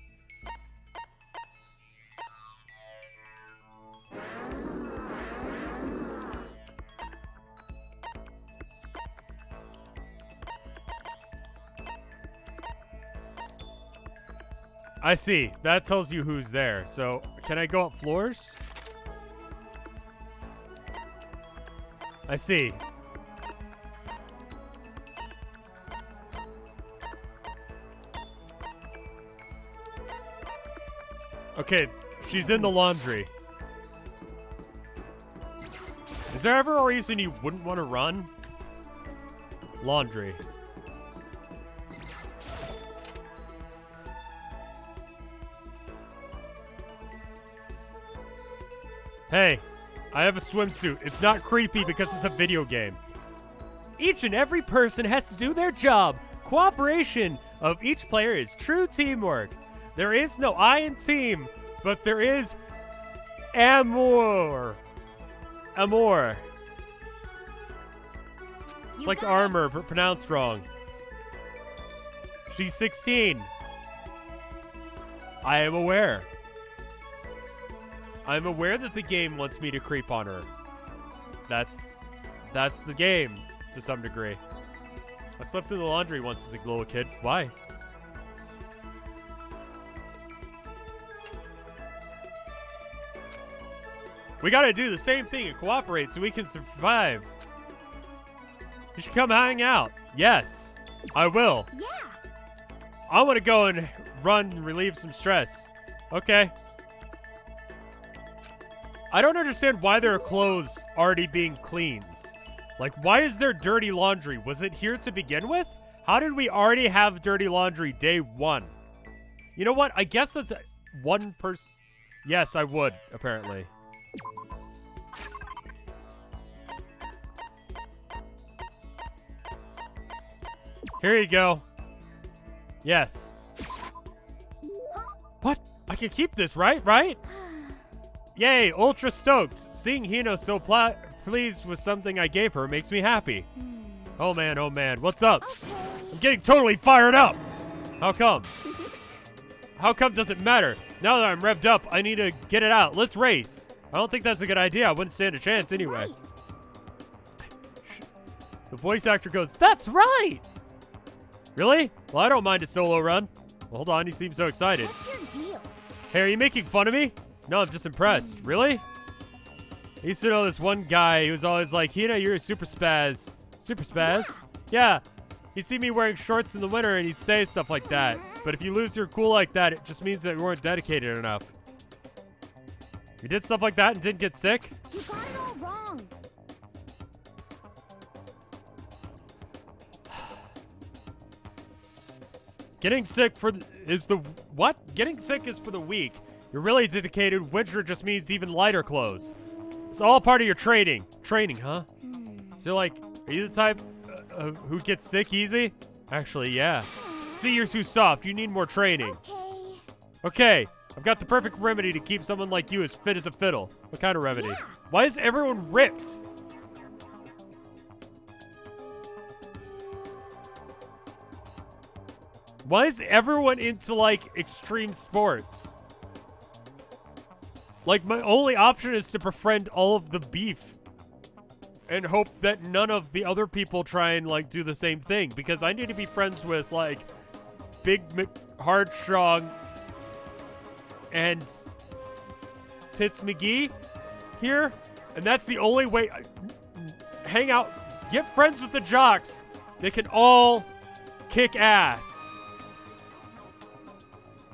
I see. That tells you who's there. So, can I go up floors? I see. Okay, she's in the laundry. Is there ever a reason you wouldn't want to run? Laundry. Hey, I have a swimsuit. It's not creepy because it's a video game. Each and every person has to do their job. Cooperation of each player is true teamwork. There is no I in team, but there is amour. Amour. It's like armor, but pronounced wrong. She's 16. I am aware. I'm aware that the game wants me to creep on her. That's the game, to some degree. I slept in the laundry once as a little kid. Why? We gotta do the same thing and cooperate so we can survive. You should come hang out. Yes, I will. Yeah. I want to go and run and relieve some stress. Okay. I don't understand why there are clothes already being cleaned. Like, why is there dirty laundry? Was it here to begin with? How did we already have dirty laundry day one? You know what? I guess that's one person. Yes, I would, apparently. Here you go. Yes. What? I can keep this, right? Right? Yay, ultra stoked. Seeing Hino so pleased with something I gave her makes me happy. Oh man, what's up? Okay. I'm getting totally fired up. How come? How come doesn't matter? Now that I'm revved up, I need to get it out. Let's race. I don't think that's a good idea. I wouldn't stand a chance anyway. Right. The voice actor goes, "That's right." Really? Well, I don't mind a solo run. Well, hold on, he seems so excited. What's your deal? Hey, are you making fun of me? No, I'm just impressed. Really? I used to know this one guy. He was always like, Hina, you're a super spaz. Super spaz? Yeah. He'd see me wearing shorts in the winter and he'd say stuff like that. But if you lose your cool like that, it just means that you weren't dedicated enough. You did stuff like that and didn't get sick? You got it all wrong. Getting sick is the what? Getting sick is for the weak. You're really dedicated. Winter just means even lighter clothes. It's all part of your training. Training, huh? So, like, are you the type who gets sick easy? Actually, yeah. See, you're too soft. You need more training. Okay. Okay, I've got the perfect remedy to keep someone like you as fit as a fiddle. What kind of remedy? Yeah. Why is everyone ripped? Why is everyone into, like, extreme sports? Like, my only option is to befriend all of the beef and hope that none of the other people try and, like, do the same thing. Because I need to be friends with, like, Big Hardstrong and Tits McGee here. And that's the only way. Hang out. Get friends with the jocks. They can all kick ass.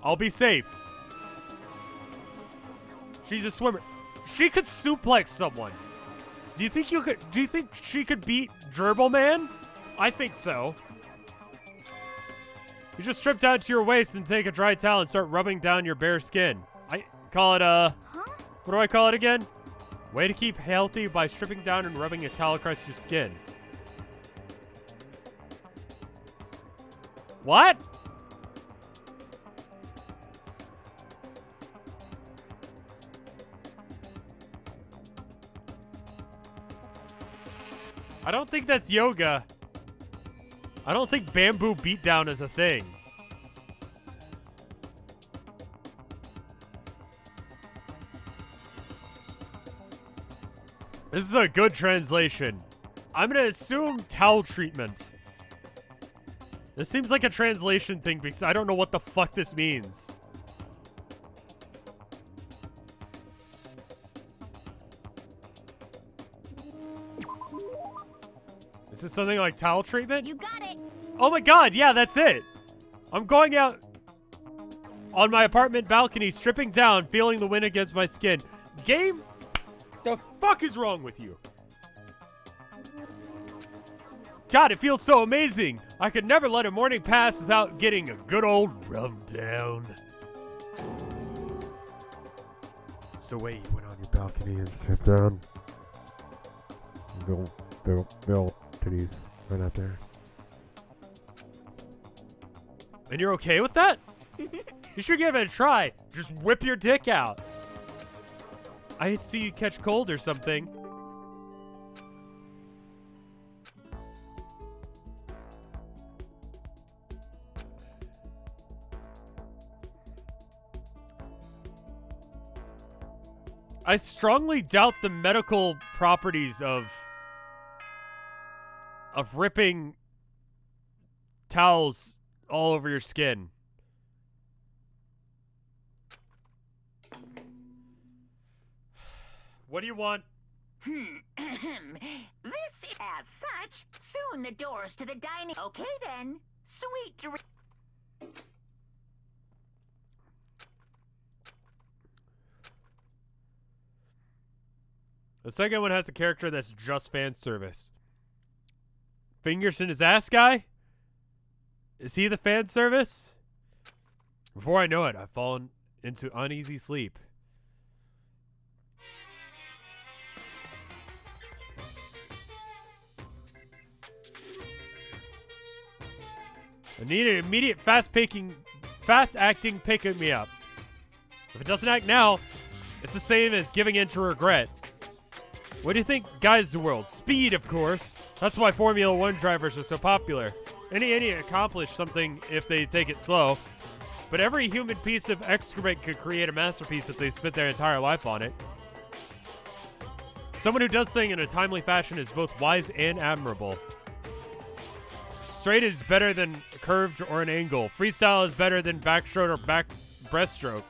I'll be safe. She's a swimmer. She could suplex someone. Do you think she could beat Gerbil Man? I think so. You just strip down to your waist and take a dry towel and start rubbing down your bare skin. I call it Huh? what do I call it again? Way to keep healthy by stripping down and rubbing a towel across your skin. What? I don't think that's yoga. I don't think bamboo beatdown is a thing. This is a good translation. I'm gonna assume towel treatment. This seems like a translation thing because I don't know what the fuck this means. Is this something like towel treatment? You got it. Oh my god, yeah, that's it. I'm going out on my apartment balcony, stripping down, feeling the wind against my skin. Game? The fuck is wrong with you? God, it feels so amazing. I could never let a morning pass without getting a good old rub down. That's the way you went on your balcony and sit down. Bill, titties, right out there. And you're okay with that? You should give it a try. Just whip your dick out. I'd see you catch cold or something. I strongly doubt the medical properties of ripping towels all over your skin. What do you want? This is as such. Soon the doors to the dining. Okay then. Sweet dreams. The second one has a character that's just fan service. Fingers in his ass guy? Is he the fan service? Before I know it, I've fallen into uneasy sleep. I need an immediate fast-acting picking me up. If it doesn't act now, it's the same as giving in to regret. What do you think guides the world? Speed, of course. That's why Formula One drivers are so popular. Any idiot accomplish something if they take it slow. But every human piece of excrement could create a masterpiece if they spent their entire life on it. Someone who does things in a timely fashion is both wise and admirable. Straight is better than curved or an angle. Freestyle is better than backstroke or back breaststroke.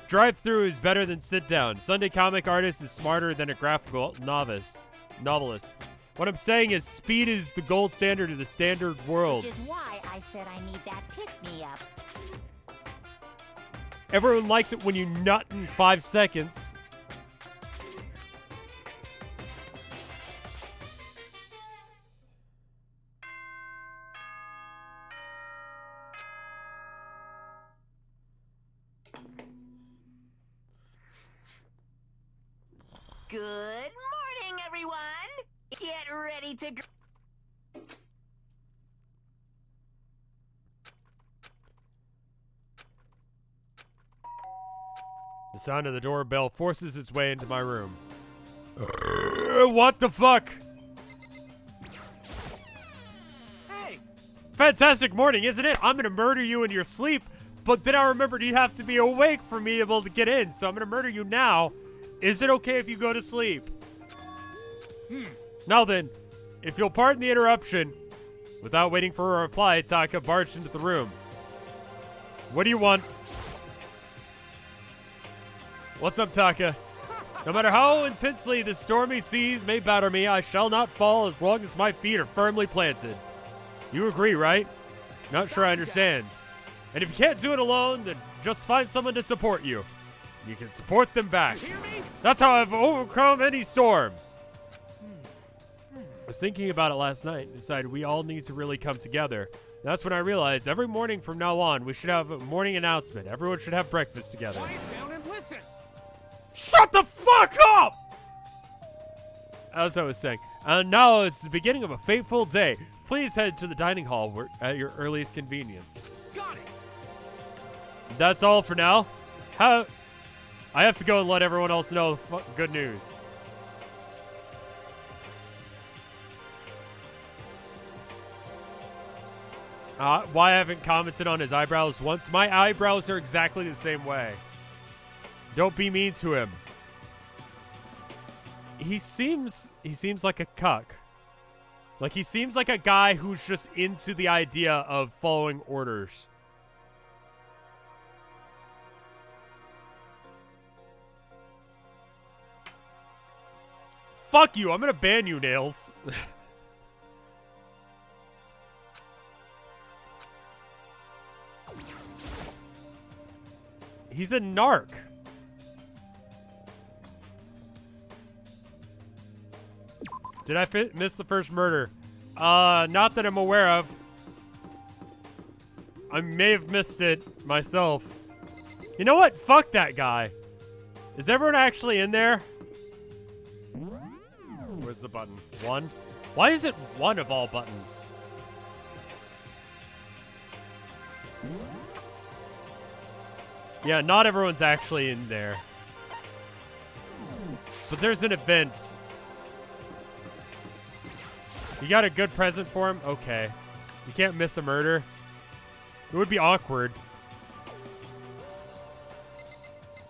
Drive-through is better than sit-down. Sunday comic artist is smarter than a graphical novelist. What I'm saying is speed is the gold standard of the standard world. Which is why I said I need that pick-me-up. Everyone likes it when you nut in 5 seconds. Good morning, everyone. Get ready to. The sound of the doorbell forces its way into my room. What the fuck? Hey! Fantastic morning, isn't it? I'm gonna murder you in your sleep, but then I remembered you have to be awake for me able to get in, so I'm gonna murder you now. Is it okay if you go to sleep? Now then, if you'll pardon the interruption, without waiting for a reply, Taka barged into the room. What do you want? What's up, Taka? No matter how intensely the stormy seas may batter me, I shall not fall as long as my feet are firmly planted. You agree, right? Not sure I understand. And if you can't do it alone, then just find someone to support you. You can support them back. That's how I've overcome any storm. I was thinking about it last night and decided we all need to really come together. That's when I realized every morning from now on, we should have a morning announcement. Everyone should have breakfast together. Quiet down and listen! Shut the fuck up! As I was saying, and now it's the beginning of a fateful day. Please head to the dining hall at your earliest convenience. Got it! That's all for now. I have to go and let everyone else know the good news. Why I haven't commented on his eyebrows once? My eyebrows are exactly the same way. Don't be mean to him. He seems like a cuck. Like, he seems like a guy who's just into the idea of following orders. Fuck you, I'm gonna ban you, Nails. He's a narc. Did I miss the first murder? Not that I'm aware of. I may have missed it myself. You know what? Fuck that guy. Is everyone actually in there? Where's the button? 1? Why is it 1 of all buttons? Yeah, not everyone's actually in there. But there's an event. You got a good present for him? Okay. You can't miss a murder. It would be awkward.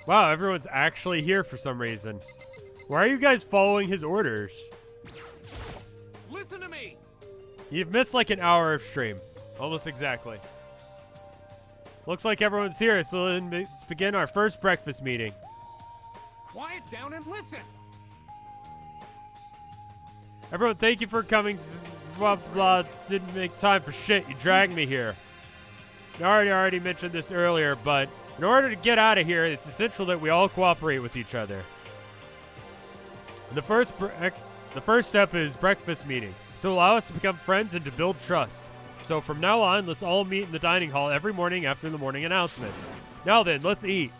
Wow, everyone's actually here for some reason. Why are you guys following his orders? Listen to me. You've missed like an hour of stream. Almost exactly. Looks like everyone's here, so let's begin our first breakfast meeting. Quiet down and listen. Everyone, thank you for coming. Blah, blah, didn't make time for shit. You dragged me here. I already mentioned this earlier, but in order to get out of here, it's essential that we all cooperate with each other. The first step is breakfast meeting to allow us to become friends and to build trust. So from now on, let's all meet in the dining hall every morning after the morning announcement. Now then, let's eat.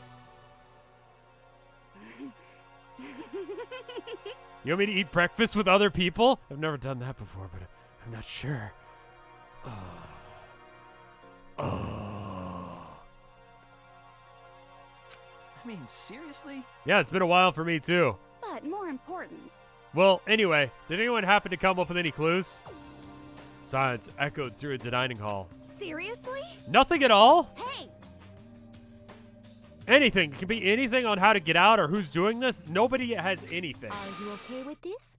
You want me to eat breakfast with other people? I've never done that before, but I'm not sure. I mean, seriously? Yeah, it's been a while for me too. But more important, Well, anyway, did anyone happen to come up with any clues? Silence echoed through the dining hall. seriously? Nothing at all? Hey! Anything. It can be anything on how to get out or who's doing this. Nobody has anything. Are you okay with this?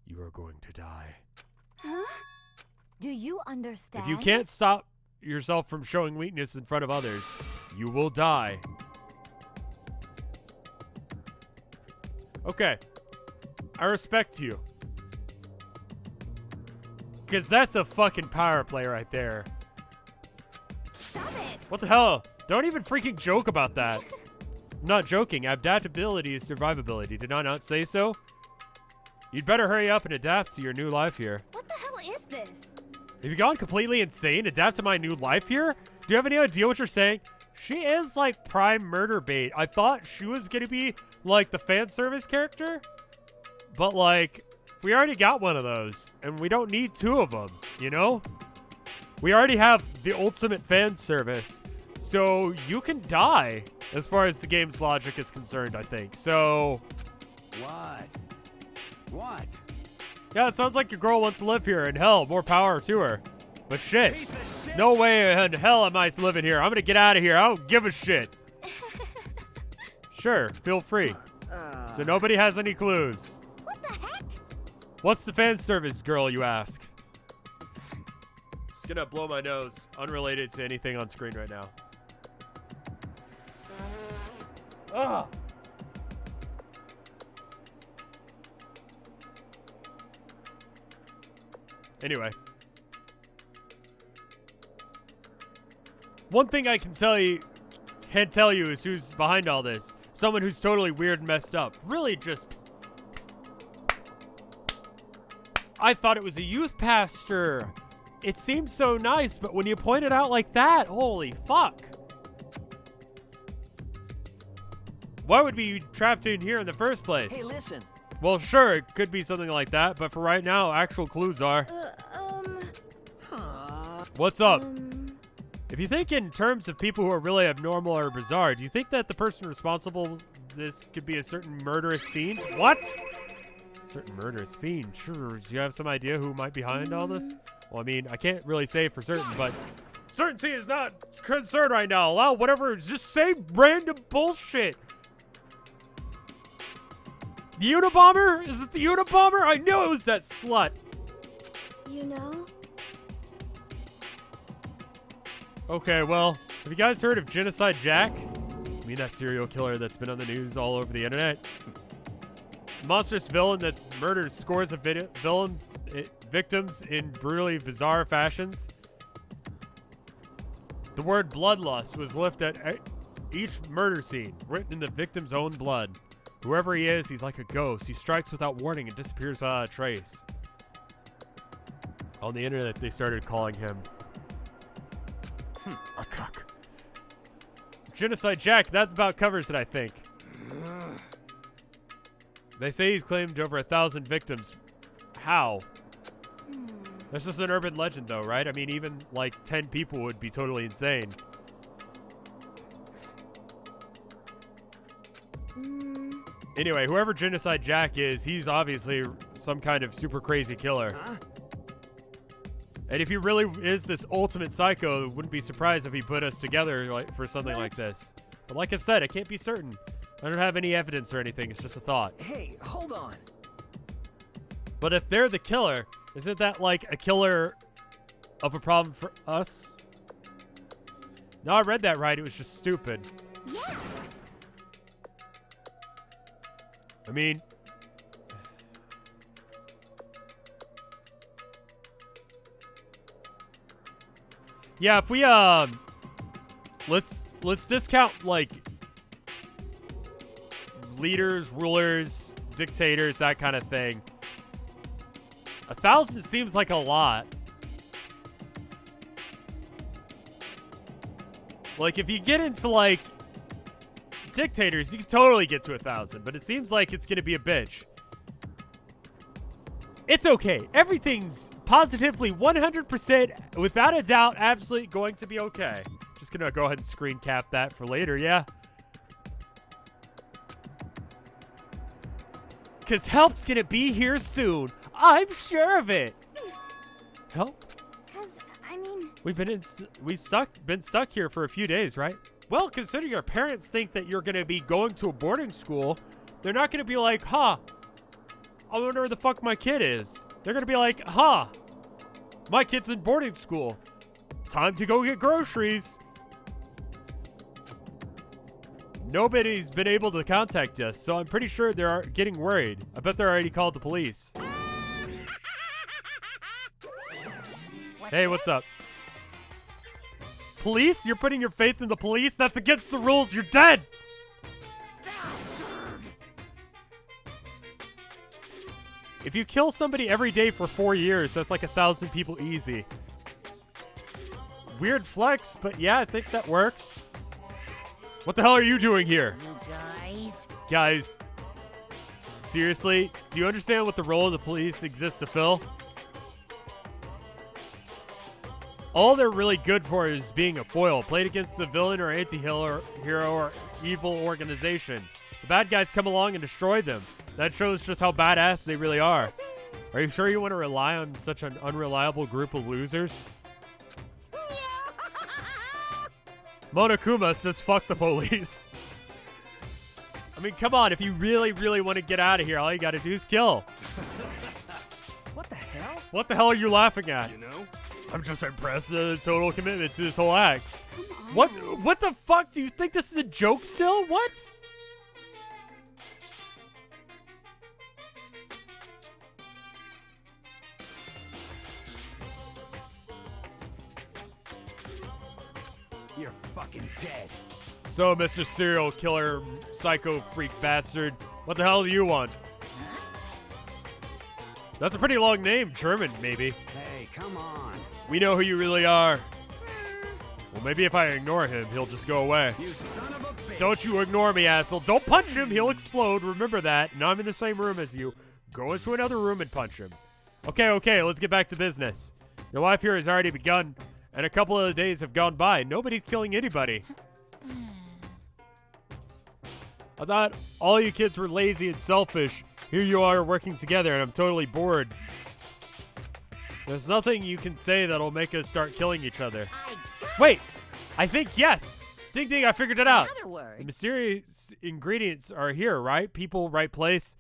You are going to die. Huh? Do you understand? If you can't stop yourself from showing weakness in front of others, you will die. Okay. I respect you. Because that's a fucking power play right there. Stop it! What the hell? Don't even freaking joke about that. I'm not joking. Adaptability is survivability. Did I not say so? You'd better hurry up and adapt to your new life here. What the hell is this? Have you gone completely insane? Adapt to my new life here? Do you have any idea what you're saying? She is like prime murder bait. I thought she was gonna be like the fan service character. But like, we already got one of those. And we don't need 2 of them, you know? We already have the ultimate fan service. So you can die as far as the game's logic is concerned, I think. So What? yeah, it sounds like your girl wants to live here, and hell, more power to her. But shit, Piece of shit. no way in hell am I living here. I'm gonna get out of here. I don't give a shit. Sure, feel free. So nobody has any clues. What the heck? What's the fan service, girl, you ask? Just gonna blow my nose, unrelated to anything on screen right now. Ah. Anyway. One thing I can't tell you is who's behind all this. Someone who's totally weird and messed up. Really just... I thought it was a youth pastor. It seemed so nice, but when you point it out like that, holy fuck. Why would we be trapped in here in the first place? Hey, listen. Well, sure, it could be something like that, but for right now, actual clues are... What's up? If you think in terms of people who are really abnormal or bizarre, do you think that the person responsible this could be a certain murderous fiend? What? Certain murderous fiend? Sure. Do you have some idea who might be behind all this? Well, I mean, I can't really say for certain, but certainty is not concerned right now. Allow whatever, just say random bullshit. The Unabomber? Is it the Unabomber? I knew it was that slut. You know? Okay, well, have you guys heard of Genocide Jack? I mean that serial killer that's been on the news all over the internet? Monstrous villain that's murdered scores of victims in brutally bizarre fashions. The word bloodlust was left at each murder scene, written in the victim's own blood. Whoever he is, he's like a ghost. He strikes without warning and disappears without a trace. On the internet, they started calling him a cuck. Genocide Jack, that about covers it, I think. They say he's claimed over 1,000 victims. How? That's just an urban legend, though, right? I mean, even like 10 people would be totally insane. Anyway, whoever Genocide Jack is, he's obviously some kind of super crazy killer. Huh? And if he really is this ultimate psycho, wouldn't be surprised if he put us together like for something like this. But like I said, I can't be certain. I don't have any evidence or anything. It's just a thought. Hey, hold on. But if they're the killer, isn't that like a killer of a problem for us? No, I read that right. It was just stupid. Yeah. I mean, yeah, if we let's discount like leaders, rulers, dictators, that kind of thing. 1,000 seems like a lot. Like if you get into like dictators, you can totally get to 1,000, but it seems like it's gonna be a bitch. It's okay. Everything's positively 100%, without a doubt, absolutely going to be okay. Just gonna go ahead and screen cap that for later, yeah? Because help's gonna be here soon. I'm sure of it. Help? Because, I mean... We've been stuck here for a few days, right? Well, considering your parents think that you're gonna be going to a boarding school, they're not gonna be like, huh, I wonder where the fuck my kid is. They're gonna be like, huh, my kid's in boarding school. Time to go get groceries. Nobody's been able to contact us, so I'm pretty sure they're getting worried. I bet they're already called the police. Hey, what's up? Police? You're putting your faith in the police? That's against the rules. You're dead. If you kill somebody every day for 4 years, that's like 1,000 people easy. Weird flex, but yeah, I think that works. What the hell are you doing here? You guys. Guys, seriously, do you understand what the role of the police exists to fill? All they're really good for is being a foil, played against the villain or anti-hero or evil organization. The bad guys come along and destroy them. That shows just how badass they really are. Are you sure you want to rely on such an unreliable group of losers? Monokuma says fuck the police. I mean, come on, if you really, really want to get out of here, all you gotta do is kill. What the hell? What the hell are you laughing at? You know? I'm just impressed at the total commitment to this whole act. Come on. What the fuck? Do you think this is a joke still? What? You're fucking dead. So, Mr. Serial Killer, Psycho Freak Bastard, what the hell do you want? That's a pretty long name. German, maybe. Hey, come on. We know who you really are. Well, maybe if I ignore him, he'll just go away. You son of a bitch. Don't you ignore me, asshole. Don't punch him. He'll explode. Remember that. Now I'm in the same room as you. Go into another room and punch him. Okay, let's get back to business. Your life here has already begun, and a couple of days have gone by. Nobody's killing anybody. I thought all you kids were lazy and selfish. Here you are working together, and I'm totally bored. There's nothing you can say that'll make us start killing each other. Wait! I think yes! Ding ding, I figured it out. In other words. The mysterious ingredients are here, right? People, right place.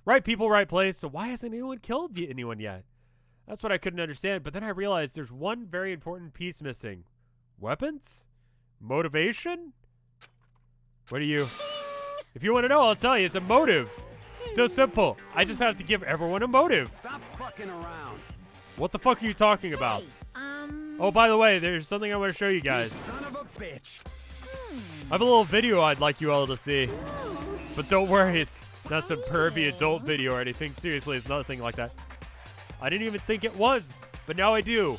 Right people, right place. So why hasn't anyone killed anyone yet? That's what I couldn't understand. But then I realized there's one very important piece missing. Weapons? Motivation? What do you... If you want to know, I'll tell you. It's a motive. So simple. I just have to give everyone a motive. Stop fucking around. What the fuck are you talking about? Oh, by the way, there's something I want to show you You guys. son of a bitch. I have a little video I'd like you all to see. But don't worry, it's not some pervy adult video or anything. Seriously, it's nothing like that. I didn't even think it was, but now I do.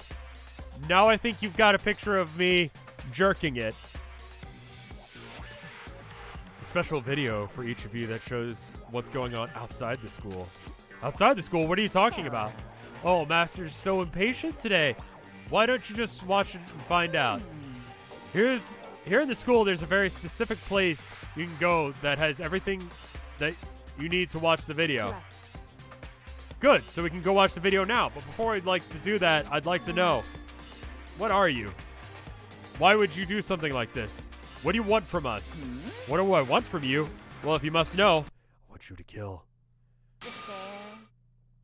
Now I think you've got a picture of me jerking it. special video for each of you that shows what's going on outside the school. Outside the school? What are you talking about? Oh, Master's so impatient today. Why don't you just watch it and find out? Here in the school, there's a very specific place you can go that has everything that you need to watch the video. Correct. Good, so we can go watch the video now. But before I'd like to do that, I'd like to know, what are you? Why would you do something like this? What do you want from us? What do I want from you? Well, if you must know, I want you to kill. Despair.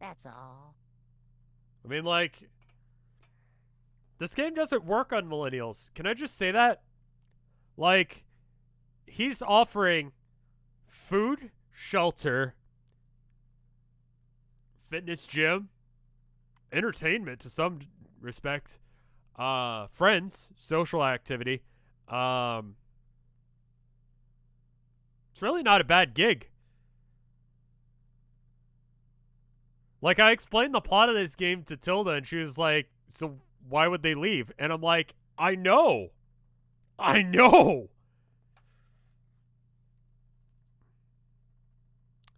That's all. I mean, like, this game doesn't work on millennials. Can I just say that? Like, he's offering food, shelter, fitness gym, entertainment to some respect, friends, social activity. It's really not a bad gig. Like, I explained the plot of this game to Tilda, and she was like, so why would they leave? And I'm like, I know. I know.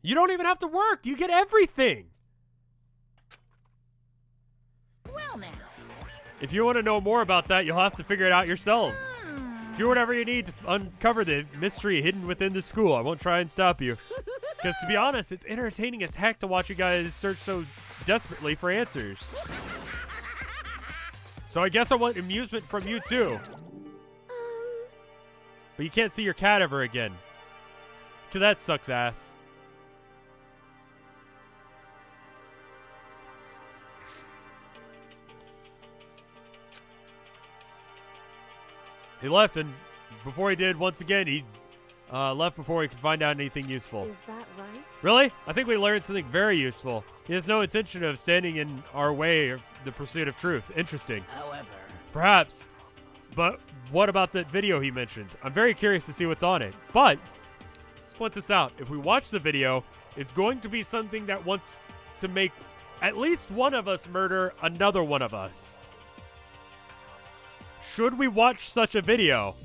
You don't even have to work. You get everything. Well, now. If you want to know more about that, you'll have to figure it out yourselves. Do whatever you need to uncover the mystery hidden within the school. I won't try and stop you. Because to be honest, it's entertaining as heck to watch you guys search so desperately for answers. So I guess I want amusement from you too. But you can't see your cat ever again. Cause that sucks ass. He left, and before he did, once again, he left before he could find out anything useful. Is that right? Really? I think we learned something very useful. He has no intention of standing in our way of the pursuit of truth. Interesting. However, Perhaps. But what about that video he mentioned? I'm very curious to see what's on it. But, let's point this out. If we watch the video, it's going to be something that wants to make at least one of us murder another one of us. Should we watch such a video?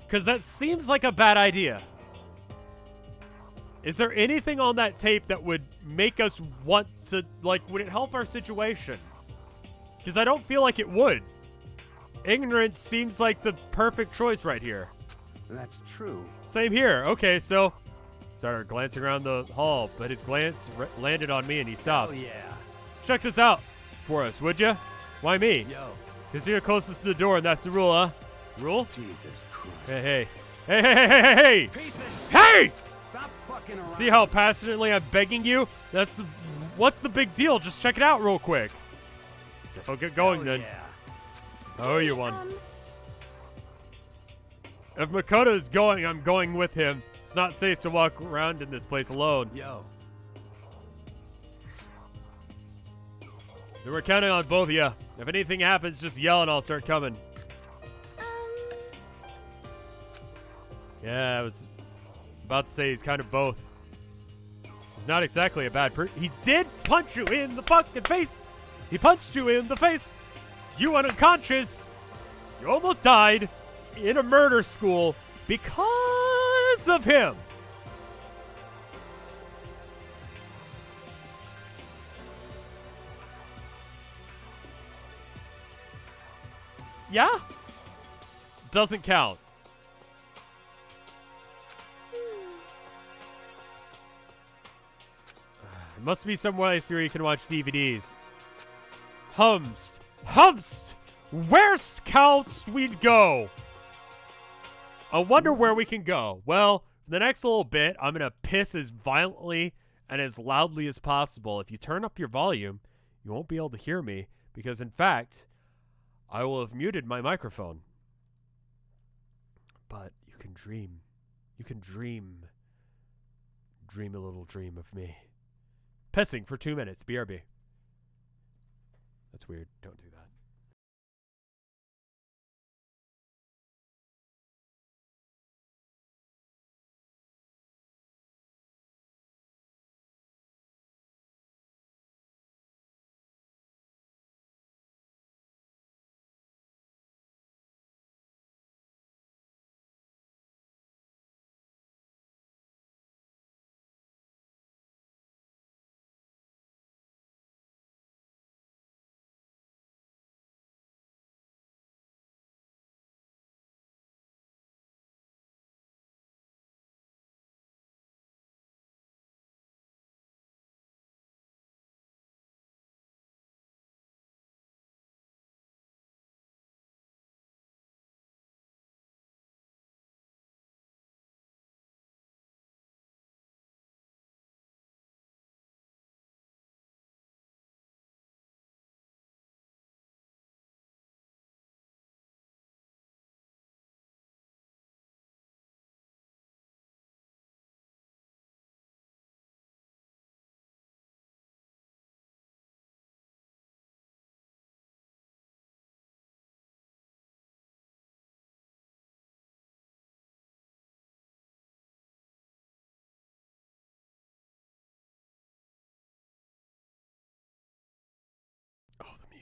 Because that seems like a bad idea. Is there anything on that tape that would make us want to, like, would it help our situation? Because I don't feel like it would. Ignorance seems like the perfect choice right here. that's true. Same here. Okay, so started glancing around the hall, but his glance landed on me and he stopped. Oh yeah. Check this out for us, would ya? Why me? Yo, Because you're closest to the door and that's the rule, huh? Rule? Jesus Christ. Hey, hey. Hey, hey, hey, hey, hey! Piece of shit. Hey! Stop fucking around. See how passionately I'm begging you? What's the big deal? Just check it out real quick. Guess I'll get going then. Yeah. Oh, you won. If Makoto's going, I'm going with him. It's not safe to walk around in this place alone. Yo. Then we're counting on both of you. If anything happens, just yell and I'll start coming. Yeah, I was about to say he's kind of both. He's not exactly a bad person. He did punch you in the fucking face. He punched you in the face. You went unconscious. You almost died in a murder school because of him. Yeah? Doesn't count. It must be some place where you can watch DVDs. Humst. Where's counts we'd go? I wonder where we can go. Well, for the next little bit, I'm going to piss as violently and as loudly as possible. If you turn up your volume, you won't be able to hear me because, in fact, I will have muted my microphone. But you can dream. You can dream. Dream a little dream of me. Pissing for 2 minutes. BRB. That's weird. Don't do that.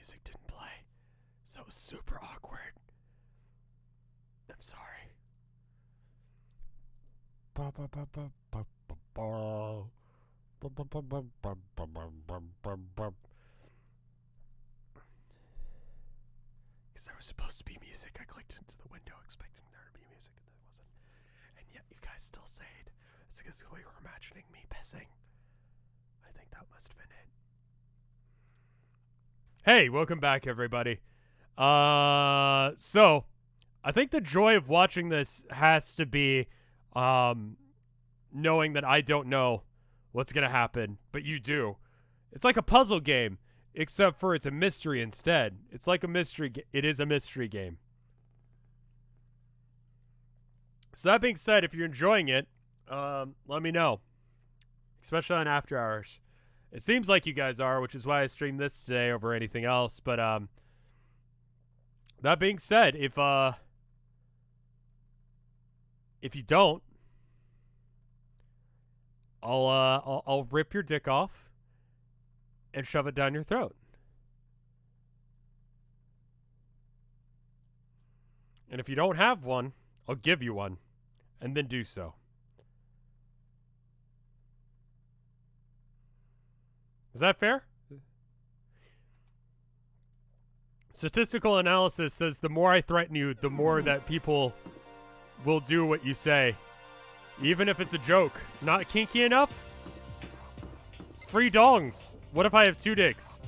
music didn't play. So it was super awkward. I'm sorry. Because there was supposed to be music. I clicked into the window expecting there to be music, and there wasn't. And yet you guys still sayed it's because we were imagining me pissing. I think that must have been it. Hey, welcome back, everybody. So I think the joy of watching this has to be knowing that I don't know what's gonna happen, but you do. It's like a puzzle game, except for it's a mystery instead. It's like a mystery. It is a mystery game. So that being said, if you're enjoying it, let me know, especially on After Hours. It seems like you guys are, which is why I streamed this today over anything else. But that being said, if you don't, I'll rip your dick off and shove it down your throat. And if you don't have one, I'll give you one, and then do so. Is that fair? Statistical analysis says the more I threaten you, the more that people will do what you say. Even if it's a joke. Not kinky enough? Free dongs. What if I have 2 dicks?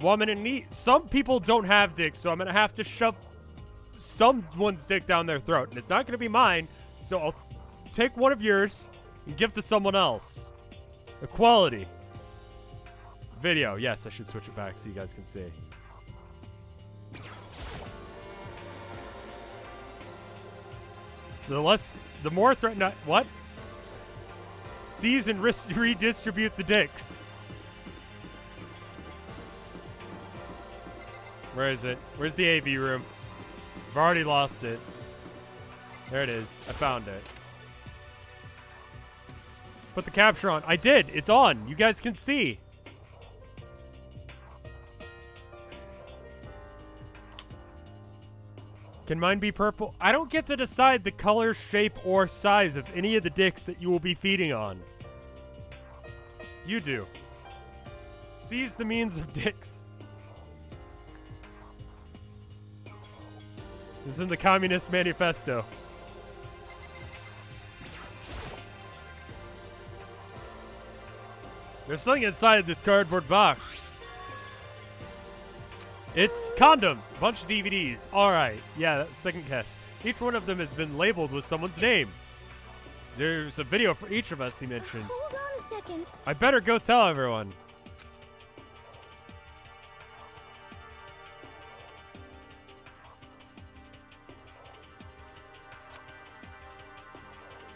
Woman in need. Some people don't have dicks, so I'm going to have to shove someone's dick down their throat. And it's not going to be mine, so I'll take one of yours and give to someone else. Equality. Video. Yes, I should switch it back so you guys can see. The more threatened. What? Seize and redistribute the dicks. Where is it? Where's the AV room? I've already lost it. There it is. I found it. Put the capture on. I did. It's on. You guys can see. Can mine be purple? I don't get to decide the color, shape, or size of any of the dicks that you will be feeding on. You do. Seize the means of dicks. This is in the Communist Manifesto. There's something inside this cardboard box. It's condoms, a bunch of DVDs. Alright, yeah, that's second guess. Each one of them has been labeled with someone's name. There's a video for each of us, he mentioned. Hold on a second. I better go tell everyone.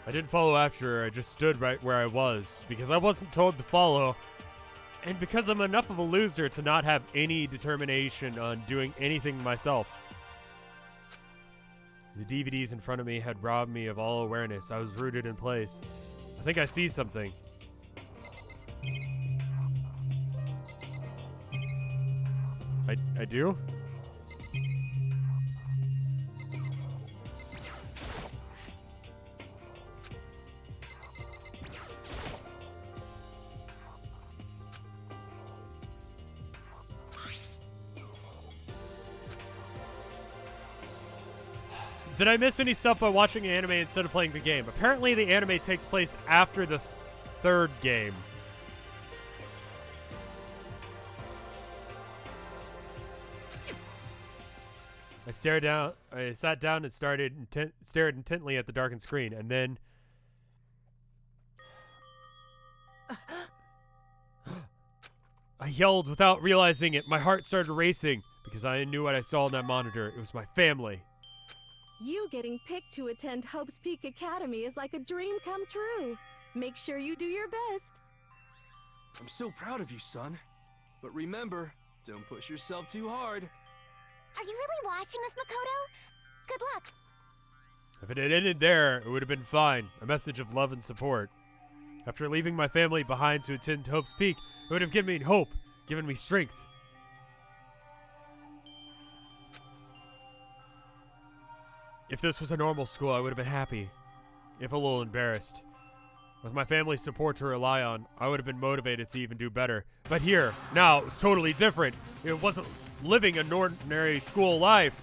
I didn't follow after her, I just stood right where I was, because I wasn't told to follow. And because I'm enough of a loser to not have any determination on doing anything myself. The DVDs in front of me had robbed me of all awareness. I was rooted in place. I think I see something. I do? Did I miss any stuff by watching an anime instead of playing the game? Apparently the anime takes place after the 3rd game. I sat down and stared intently at the darkened screen, and then I yelled without realizing it. My heart started racing because I knew what I saw on that monitor. It was my family. You getting picked to attend Hope's Peak Academy is like a dream come true. Make sure you do your best. I'm so proud of you, son. But remember, don't push yourself too hard. Are you really watching this, Makoto? Good luck. If it had ended there, it would have been fine. A message of love and support. After leaving my family behind to attend Hope's Peak, it would have given me hope, given me strength. If this was a normal school, I would have been happy, if a little embarrassed. With my family's support to rely on, I would have been motivated to even do better. But here, now, it's totally different. It wasn't living an ordinary school life.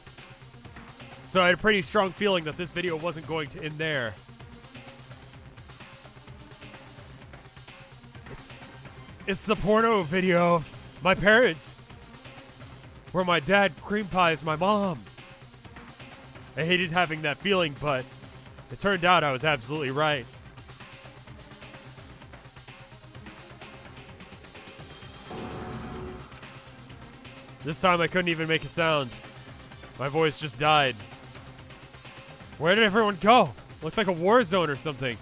So I had a pretty strong feeling that this video wasn't going to end there. It's the porno video of my parents, where my dad cream pies my mom. I hated having that feeling, but it turned out I was absolutely right. This time I couldn't even make a sound. My voice just died. Where did everyone go? Looks like a war zone or something.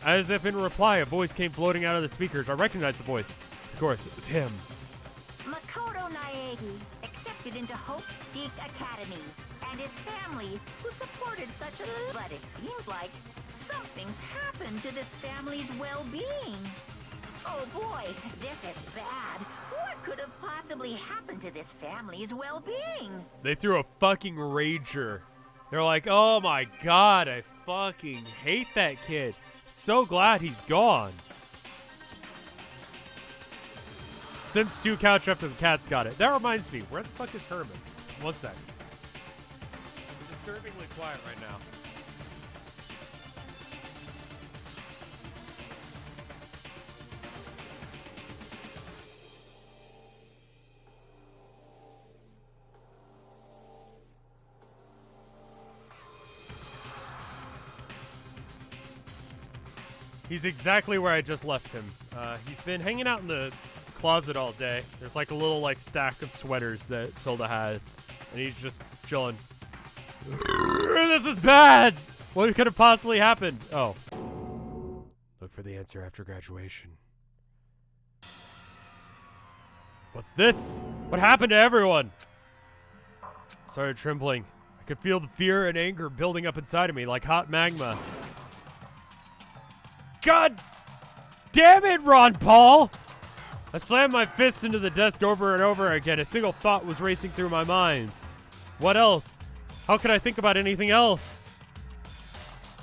As if in reply, a voice came floating out of the speakers. I recognized the voice. Of course, it was him. Makoto Naegi accepted into Hope Peak Academy, and his family, who supported such a... But it seems like something's happened to this family's well-being. Oh boy, this is bad. What could have possibly happened to this family's well-being? They threw a fucking rager. They're like, oh my god, I fucking hate that kid. So glad he's gone. Sims 2 couch after the cats got it. That reminds me, where the fuck is Herman? 1 second. It's disturbingly quiet right now. He's exactly where I just left him. He's been hanging out in the closet all day. There's like a little like stack of sweaters that Tilda has, and he's just chilling. This is bad! What could have possibly happened? Oh. Look for the answer after graduation. What's this? What happened to everyone? I started trembling. I could feel the fear and anger building up inside of me like hot magma. God damn it, RuPaul! I slammed my fists into the desk over and over again. A single thought was racing through my mind. What else? How could I think about anything else?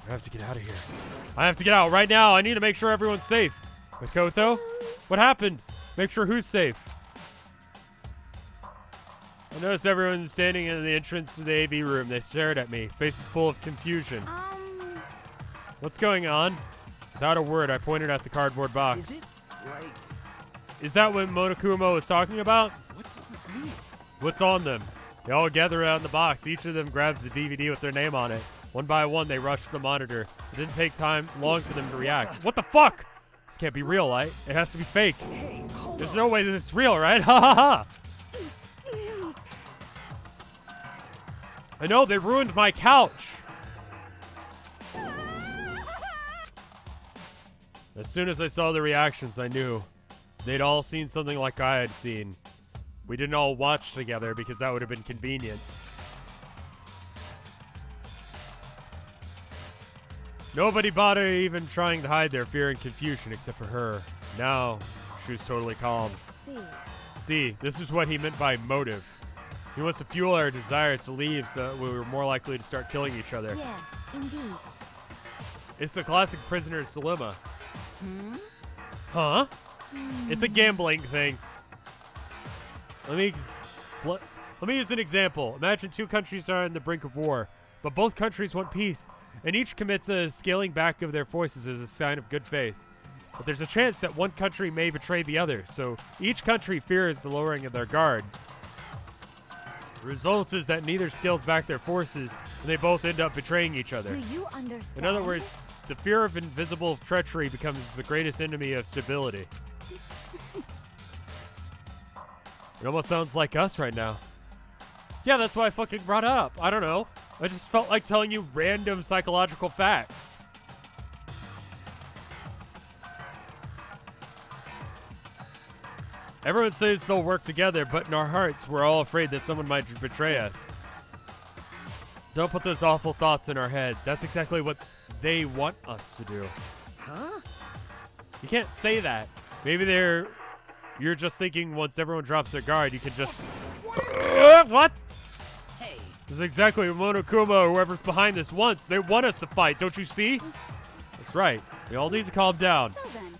I have to get out of here. I have to get out right now. I need to make sure everyone's safe. Makoto? What happened? Make sure who's safe? I noticed everyone standing in the entrance to the AV room. They stared at me, faces full of confusion. What's going on? Without a word, I pointed at the cardboard box. Is it like... Is that what Monokuma was talking about? What does this mean? What's on them? They all gather around the box. Each of them grabs the DVD with their name on it. One by one, they rush to the monitor. It didn't take long for them to react. What the fuck? This can't be real, right? It has to be fake. Hey, hold There's on. no way that it's real, right? Ha ha ha! I know, they ruined my couch. As soon as I saw the reactions, I knew. They'd all seen something like I had seen. We didn't all watch together because that would have been convenient. Nobody bothered even trying to hide their fear and confusion except for her. Now, she was totally calm. See, this is what he meant by motive. He wants to fuel our desire to leave so that we were more likely to start killing each other. Yes, indeed. It's the classic prisoner's dilemma. Huh? It's a gambling thing. Let me use an example. Imagine two countries are on the brink of war, but both countries want peace, and each commits a scaling back of their forces as a sign of good faith. But there's a chance that one country may betray the other, so each country fears the lowering of their guard. The result is that neither scales back their forces, and they both end up betraying each other. Do you understand? In other words, the fear of invisible treachery becomes the greatest enemy of stability. It almost sounds like us right now. Yeah, that's why I fucking brought it up. I don't know. I just felt like telling you random psychological facts. Everyone says they'll work together, but in our hearts, we're all afraid that someone might betray us. Don't put those awful thoughts in our head. That's exactly what they want us to do. Huh? You can't say that. Maybe you're just thinking once everyone drops their guard, you can just... What? Hey, This is exactly what Monokuma or whoever's behind this wants. They want us to fight, don't you see? That's right. We all need to calm down. So then,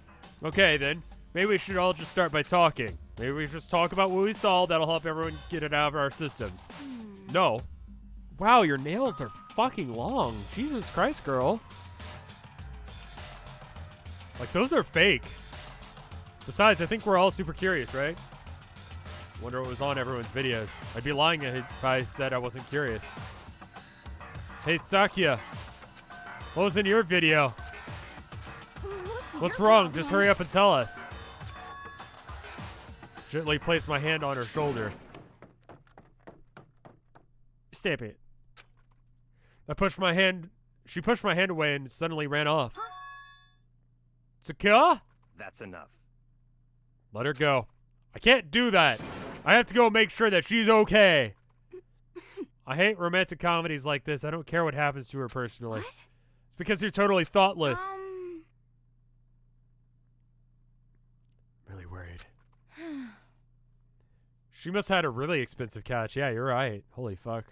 Okay, then. Maybe we should all just start by talking. Maybe we just talk about what we saw. That'll help everyone get it out of our systems. No. Wow, your nails are fucking long. Jesus Christ, girl. Like, those are fake. Besides, I think we're all super curious, right? Wonder what was on everyone's videos. I'd be lying if I said I wasn't curious. Hey, Sakia. What was in your video? What's wrong? Just hurry up and tell us. Gently place my hand on her shoulder. Stop it. She pushed my hand away and suddenly ran off. Sakia? That's enough. Let her go. I can't do that. I have to go make sure that she's okay. I hate romantic comedies like this. I don't care what happens to her personally. what? It's because you're totally thoughtless. Really worried. She must have had a really expensive couch. Yeah, you're right. Holy fuck.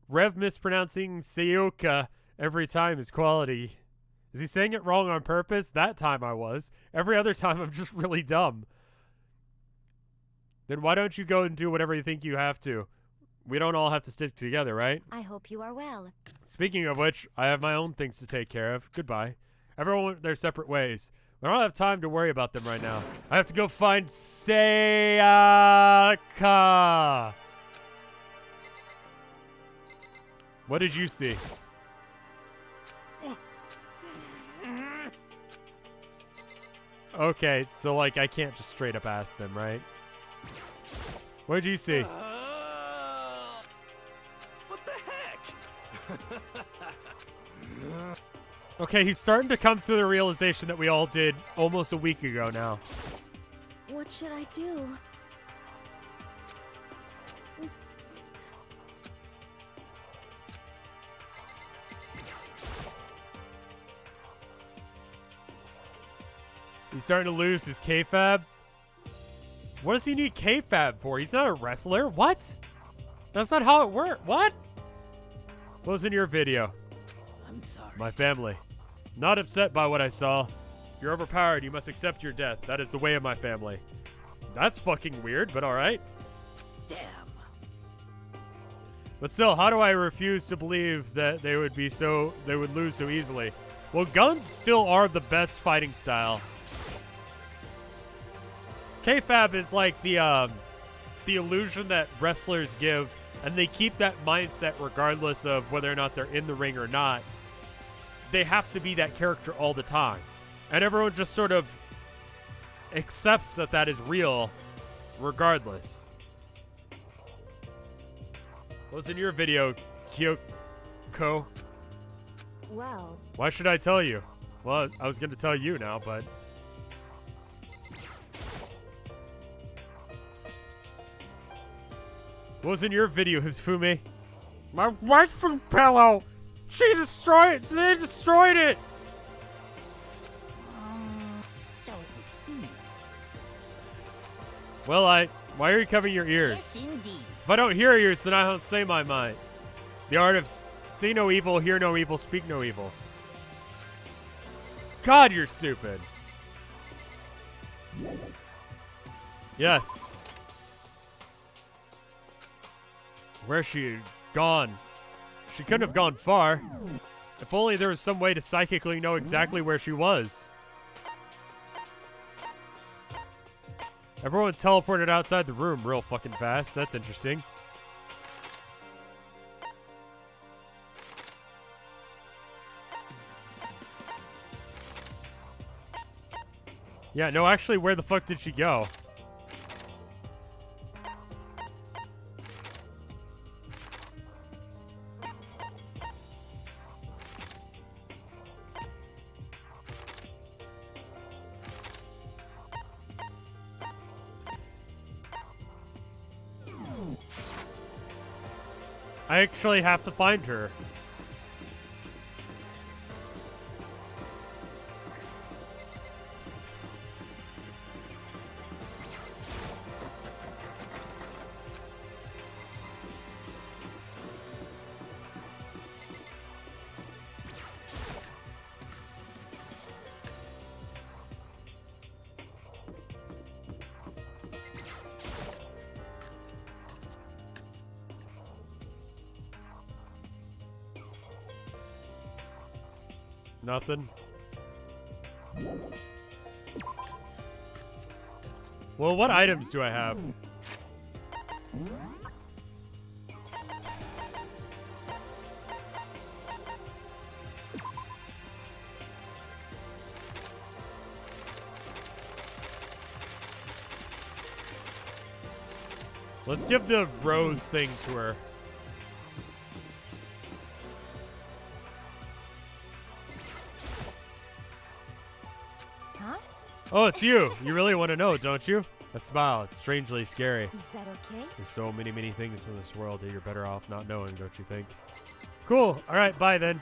Rev mispronouncing Seoka every time is quality. Is he saying it wrong on purpose? That time I was. Every other time I'm just really dumb. Then why don't you go and do whatever you think you have to? We don't all have to stick together, right? I hope you are well. Speaking of which, I have my own things to take care of. Goodbye. Everyone went their separate ways. I don't have time to worry about them right now. I have to go find Sayaka. What did you see? Okay, so like I can't just straight up ask them, right? What did you see? What the heck? Okay, he's starting to come to the realization that we all did almost a week ago now. What should I do? He's starting to lose his K-Fab. What does he need K-Fab for? He's not a wrestler. What? That's not how it works. What? What was in your video? I'm sorry. My family. Not upset by what I saw. If you're overpowered, you must accept your death. That is the way of my family. That's fucking weird, but alright. Damn. But still, how do I refuse to believe that they would lose so easily? Well, guns still are the best fighting style. K-Fab is like the illusion that wrestlers give, and they keep that mindset regardless of whether or not they're in the ring or not. They have to be that character all the time. And everyone just sort of accepts that that is real regardless. What's in your video, Kyoko? Well, Why should I tell you? Well, I was going to tell you now, but... What was in your video, Hifumi? My wife from pillow! They destroyed it! So it would seem. Well, why are you covering your ears? Yes, indeed. If I don't hear yours, then I don't say my mind. The art of see no evil, hear no evil, speak no evil. God, you're stupid. Yes. Where's she gone? She couldn't have gone far. If only there was some way to psychically know exactly where she was. Everyone teleported outside the room real fucking fast. That's interesting. Yeah, no, actually, where the fuck did she go? I actually have to find her. Nothing. Well, what items do I have? Let's give the rose thing to her. Huh? Oh, it's you. You really want to know, don't you? That smile, it's strangely scary. Is that okay? There's so many things in this world that you're better off not knowing, don't you think? Cool. All right, bye then.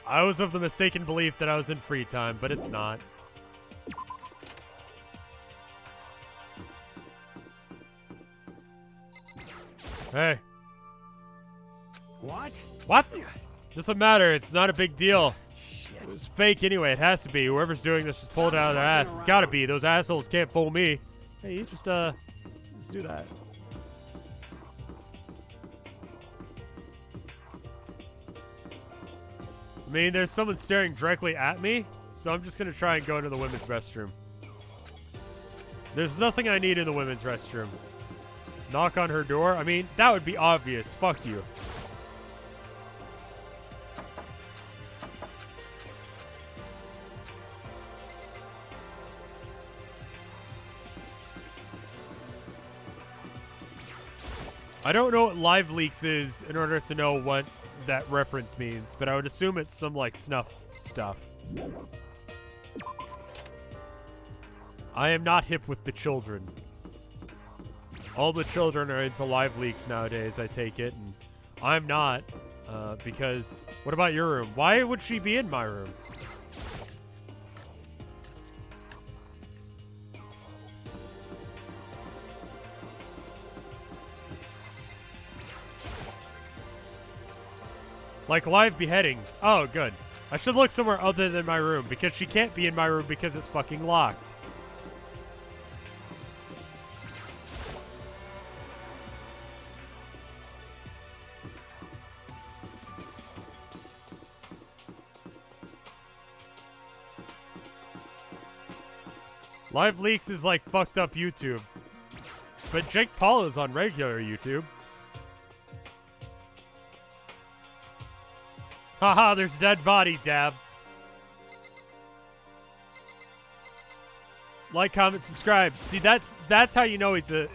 I was of the mistaken belief that I was in free time, but it's not. Hey. What? What? Doesn't matter. It's not a big deal. Shit. It was fake anyway. It has to be. Whoever's doing this just pulled it out of their ass. It's gotta be. Those assholes can't fool me. Hey, you just do that. I mean, there's someone staring directly at me, so I'm just gonna try and go into the women's restroom. There's nothing I need in the women's restroom. Knock on her door? I mean, that would be obvious. Fuck you. I don't know what live leaks is in order to know what that reference means, but I would assume it's some, like, snuff stuff. I am not hip with the children. All the children are into live leaks nowadays, I take it, and I'm not, because... What about your room? Why would she be in my room? Like live beheadings. Oh, good. I should look somewhere other than my room, because she can't be in my room because it's fucking locked. Live leaks is like fucked up YouTube. But Jake Paul is on regular YouTube. Haha, there's dead body, Dab. Like, comment, subscribe. See, that's how you know he's a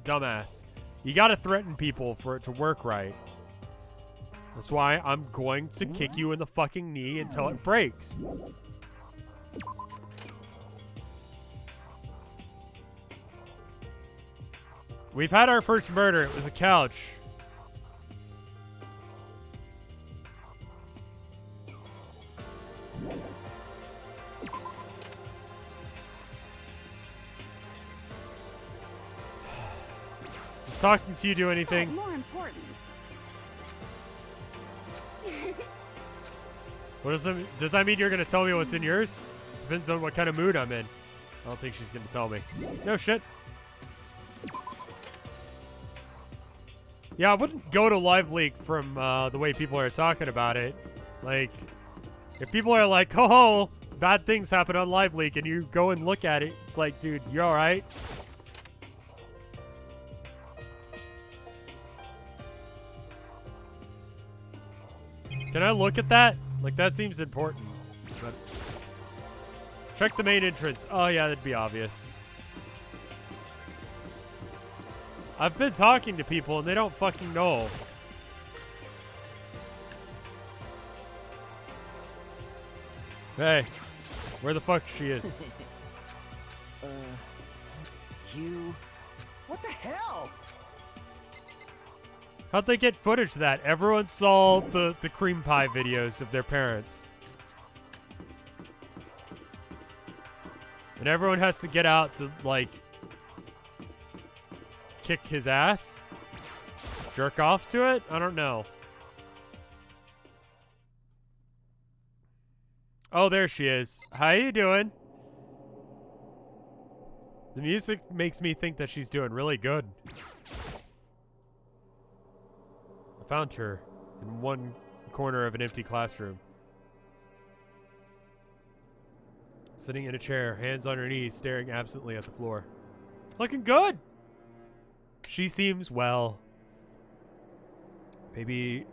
dumbass. You gotta threaten people for it to work right. That's why I'm going to kick you in the fucking knee until it breaks. We've had our first murder. It was a couch. Does talking to you do anything? More important. What does that mean you're gonna tell me what's in yours? Depends on what kind of mood I'm in. I don't think she's gonna tell me. No shit. Yeah, I wouldn't go to Live Leak from the way people are talking about it. Like, if people are like, oh, bad things happen on Live Leak, and you go and look at it, it's like, dude, you alright? Can I look at that? Like, that seems important. But check the main entrance. Oh, yeah, that'd be obvious. I've been talking to people, and they don't fucking know. Hey, where the fuck she is? You... What the hell? How'd they get footage of that? Everyone saw the cream pie videos of their parents. And everyone has to get out to, like, kick his ass? Jerk off to it? I don't know. Oh, there she is. How you doing? The music makes me think that she's doing really good. I found her in one corner of an empty classroom. Sitting in a chair, hands on her knees, staring absently at the floor. Looking good! She seems well. Maybe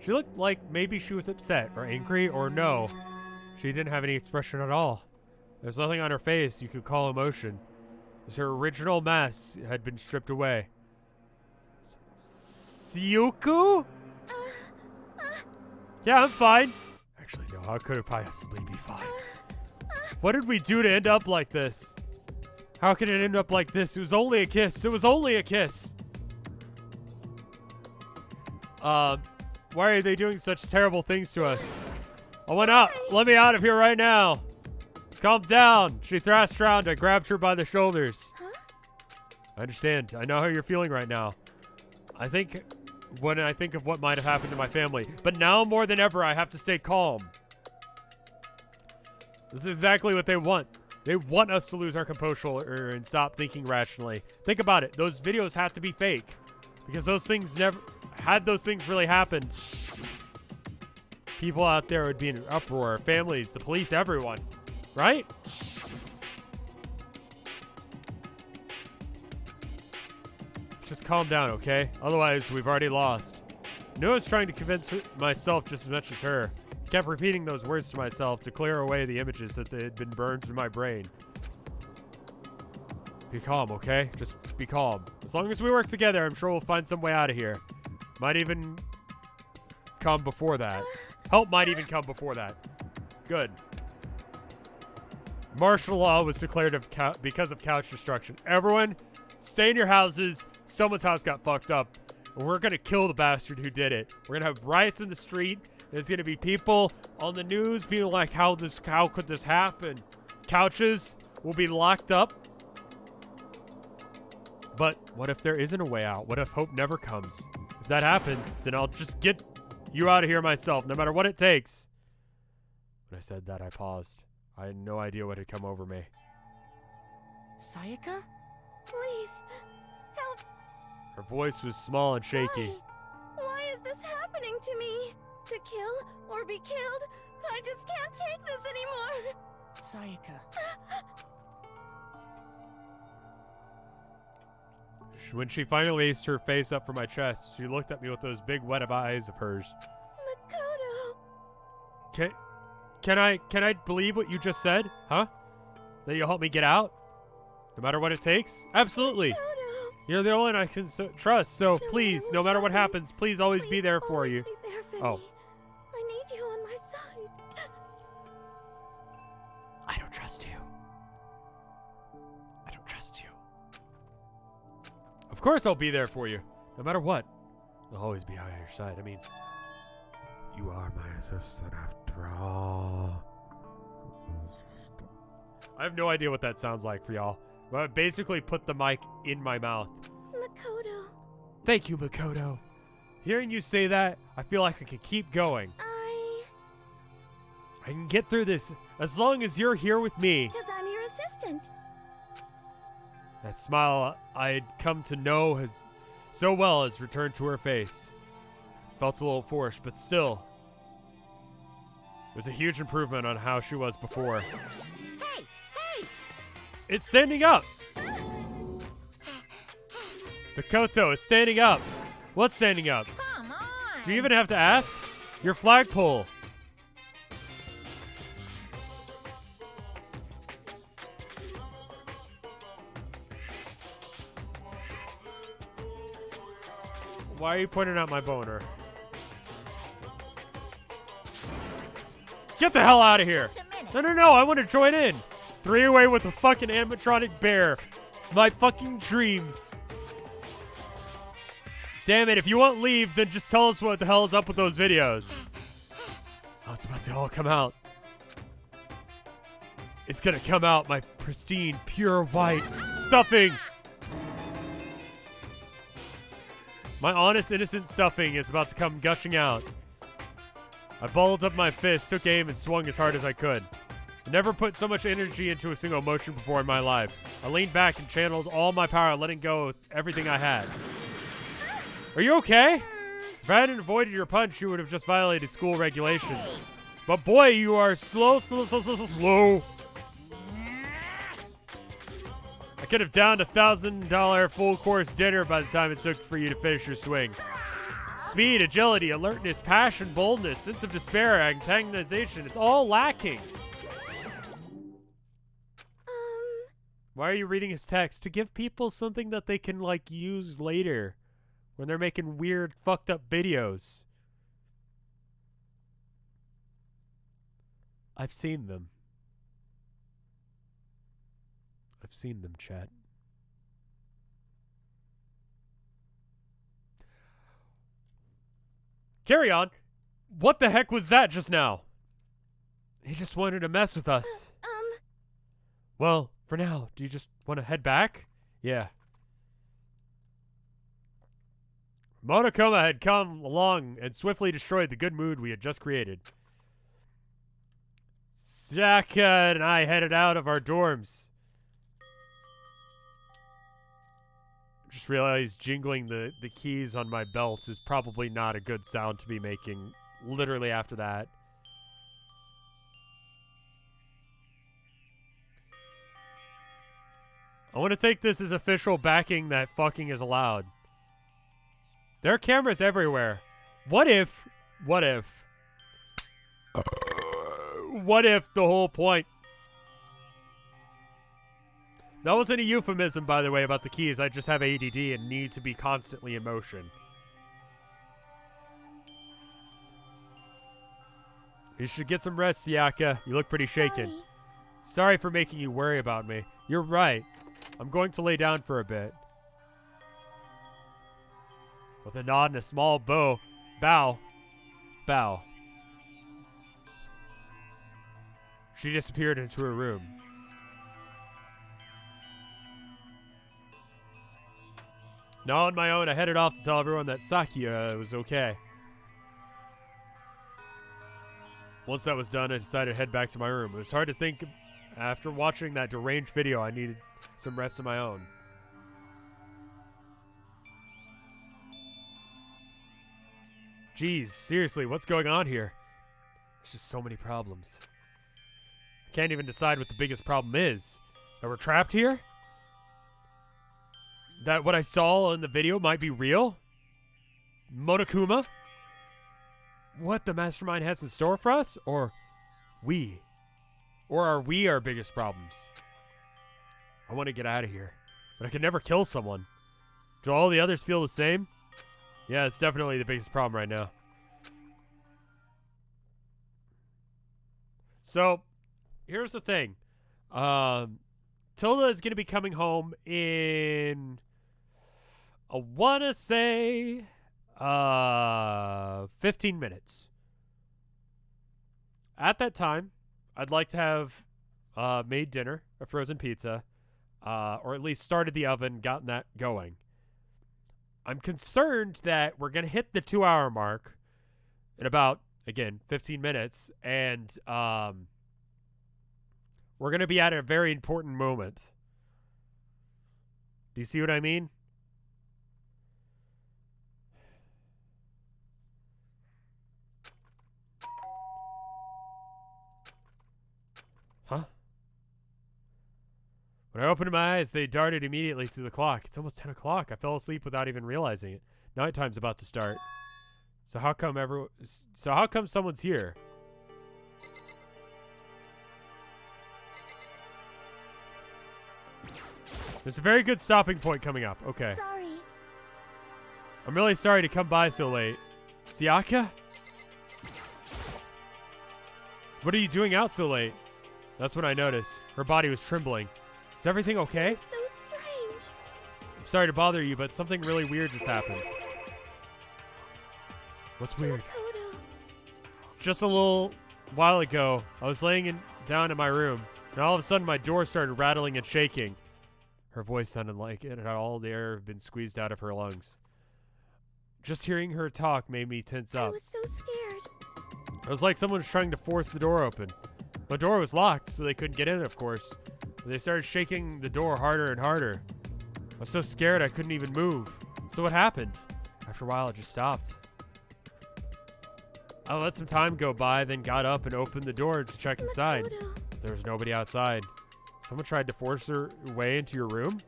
she looked like maybe she was upset or angry, or no. She didn't have any expression at all. There's nothing on her face you could call emotion, as her original mask had been stripped away. Syuku? Yeah, I'm fine. Actually, no, how could it possibly be fine? What did we do to end up like this? How could it end up like this? It was only a kiss. It was only a kiss. Why are they doing such terrible things to us? I went out. Let me out of here right now. Calm down. She thrashed around. I grabbed her by the shoulders. I understand. I know how you're feeling right now. When I think of what might have happened to my family. But now more than ever, I have to stay calm. This is exactly what they want. They want us to lose our composure and stop thinking rationally. Think about it. Those videos have to be fake. Because those things never... Had those things really happened, people out there would be in an uproar. Families, the police, everyone. Right? Just calm down, okay? Otherwise, we've already lost. I knew I was trying to convince myself just as much as her. I kept repeating those words to myself to clear away the images that had been burned in my brain. Be calm, okay? Just be calm. As long as we work together, I'm sure we'll find some way out of here. Might even come before that. Help might even come before that. Good. Martial law was declared because of couch destruction. Everyone, stay in your houses. Someone's house got fucked up. And we're going to kill the bastard who did it. We're going to have riots in the street. There's going to be people on the news being like, how could this happen? Couches will be locked up. But what if there isn't a way out? What if hope never comes? If that happens, then I'll just get you out of here myself, no matter what it takes. When I said that, I paused. I had no idea what had come over me. Sayaka? Please, help. Her voice was small and shaky. Why is this happening to me? To kill or be killed? I just can't take this anymore. Sayaka. When she finally raised her face up from my chest, she looked at me with those big wet eyes of hers. Makoto. Can I believe what you just said? Huh? That you'll help me get out? No matter what it takes? Absolutely. Makoto. You're the only one I can trust, so please, no matter what happens, please always be Please there for you. Be there for Oh. me. I need you on my side. I don't trust you. I don't trust you. Of course I'll be there for you, no matter what. I'll always be on your side. I mean, you are my assistant after all. I have no idea what that sounds like for y'all. But I basically put the mic in my mouth. Makoto. Thank you, Makoto. Hearing you say that, I feel like I can keep going. I can get through this as long as you're here with me. Because I'm your assistant. That smile I'd come to know so well has returned to her face. Felt a little forced, but still. It was a huge improvement on how she was before. Hey! Hey! It's standing up! Makoto, it's standing up! What's standing up? Come on! Do you even have to ask? Your flagpole. Why are you pointing out my boner? Get the hell out of here! Just a minute. No, I want to join in! 3-away with a fucking animatronic bear. My fucking dreams. Damn it, if you won't leave, then just tell us what the hell is up with those videos. Oh, it's about to all come out. It's gonna come out, my pristine, pure white stuffing. My honest, innocent stuffing is about to come gushing out. I balled up my fist, took aim, and swung as hard as I could. I never put so much energy into a single motion before in my life. I leaned back and channeled all my power, letting go of everything I had. Are you okay? If I hadn't avoided your punch, you would have just violated school regulations. But boy, you are slow. I could have downed $1,000 full course dinner by the time it took for you to finish your swing. Speed, agility, alertness, passion, boldness, sense of despair, antagonization, it's all lacking. Why are you reading his text? To give people something that they can, like, use later when they're making weird, fucked up videos. I've seen them. I've seen them, chat. Carry on. What the heck was that just now? He just wanted to mess with us. Well, for now, do you just want to head back? Yeah. Monokuma had come along and swiftly destroyed the good mood we had just created. Sayaka and I headed out of our dorms. Just realized jingling the keys on my belt is probably not a good sound to be making literally after that. I want to take this as official backing that fucking is allowed. There are cameras everywhere. What if the whole point... That wasn't a euphemism, by the way, about the keys. I just have ADD and need to be constantly in motion. You should get some rest, Sayaka. You look pretty shaken. Sorry for making you worry about me. You're right. I'm going to lay down for a bit. With a nod and a small bow. Bow. She disappeared into her room. Now on my own, I headed off to tell everyone that Sakia was okay. Once that was done, I decided to head back to my room. It was hard to think. After watching that deranged video, I needed some rest of my own. Jeez, seriously, what's going on here? There's just so many problems. I can't even decide what the biggest problem is. That we're trapped here? That what I saw in the video might be real? Monokuma? What the mastermind has in store for us? Or we? Or are we our biggest problems? I want to get out of here, but I can never kill someone. Do all the others feel the same? Yeah, it's definitely the biggest problem right now. So, here's the thing. Tilda is going to be coming home in... I want to say 15 minutes. At that time, I'd like to have made dinner, a frozen pizza, or at least started the oven, gotten that going. I'm concerned that we're going to hit the 2-hour mark in about, again, 15 minutes, and we're going to be at a very important moment. Do you see what I mean? Huh? When I opened my eyes, they darted immediately to the clock. It's almost 10 o'clock. I fell asleep without even realizing it. Nighttime's about to start. So how come someone's here? There's a very good stopping point coming up. Okay. Sorry. I'm really sorry to come by so late. Sayaka? What are you doing out so late? That's when I noticed. Her body was trembling. Is everything okay? It's so strange. I'm sorry to bother you, but something really weird just happened. What's weird? Makoto. Just a little while ago, I was laying down in my room, and all of a sudden my door started rattling and shaking. Her voice sounded like it had all the air been squeezed out of her lungs. Just hearing her talk made me tense I up. was so scared. It was like someone was trying to force the door open. The door was locked, so they couldn't get in, of course. But they started shaking the door harder and harder. I was so scared I couldn't even move. So what happened? After a while, it just stopped. I let some time go by, then got up and opened the door to check inside. Makoto. There was nobody outside. Someone tried to force her way into your room?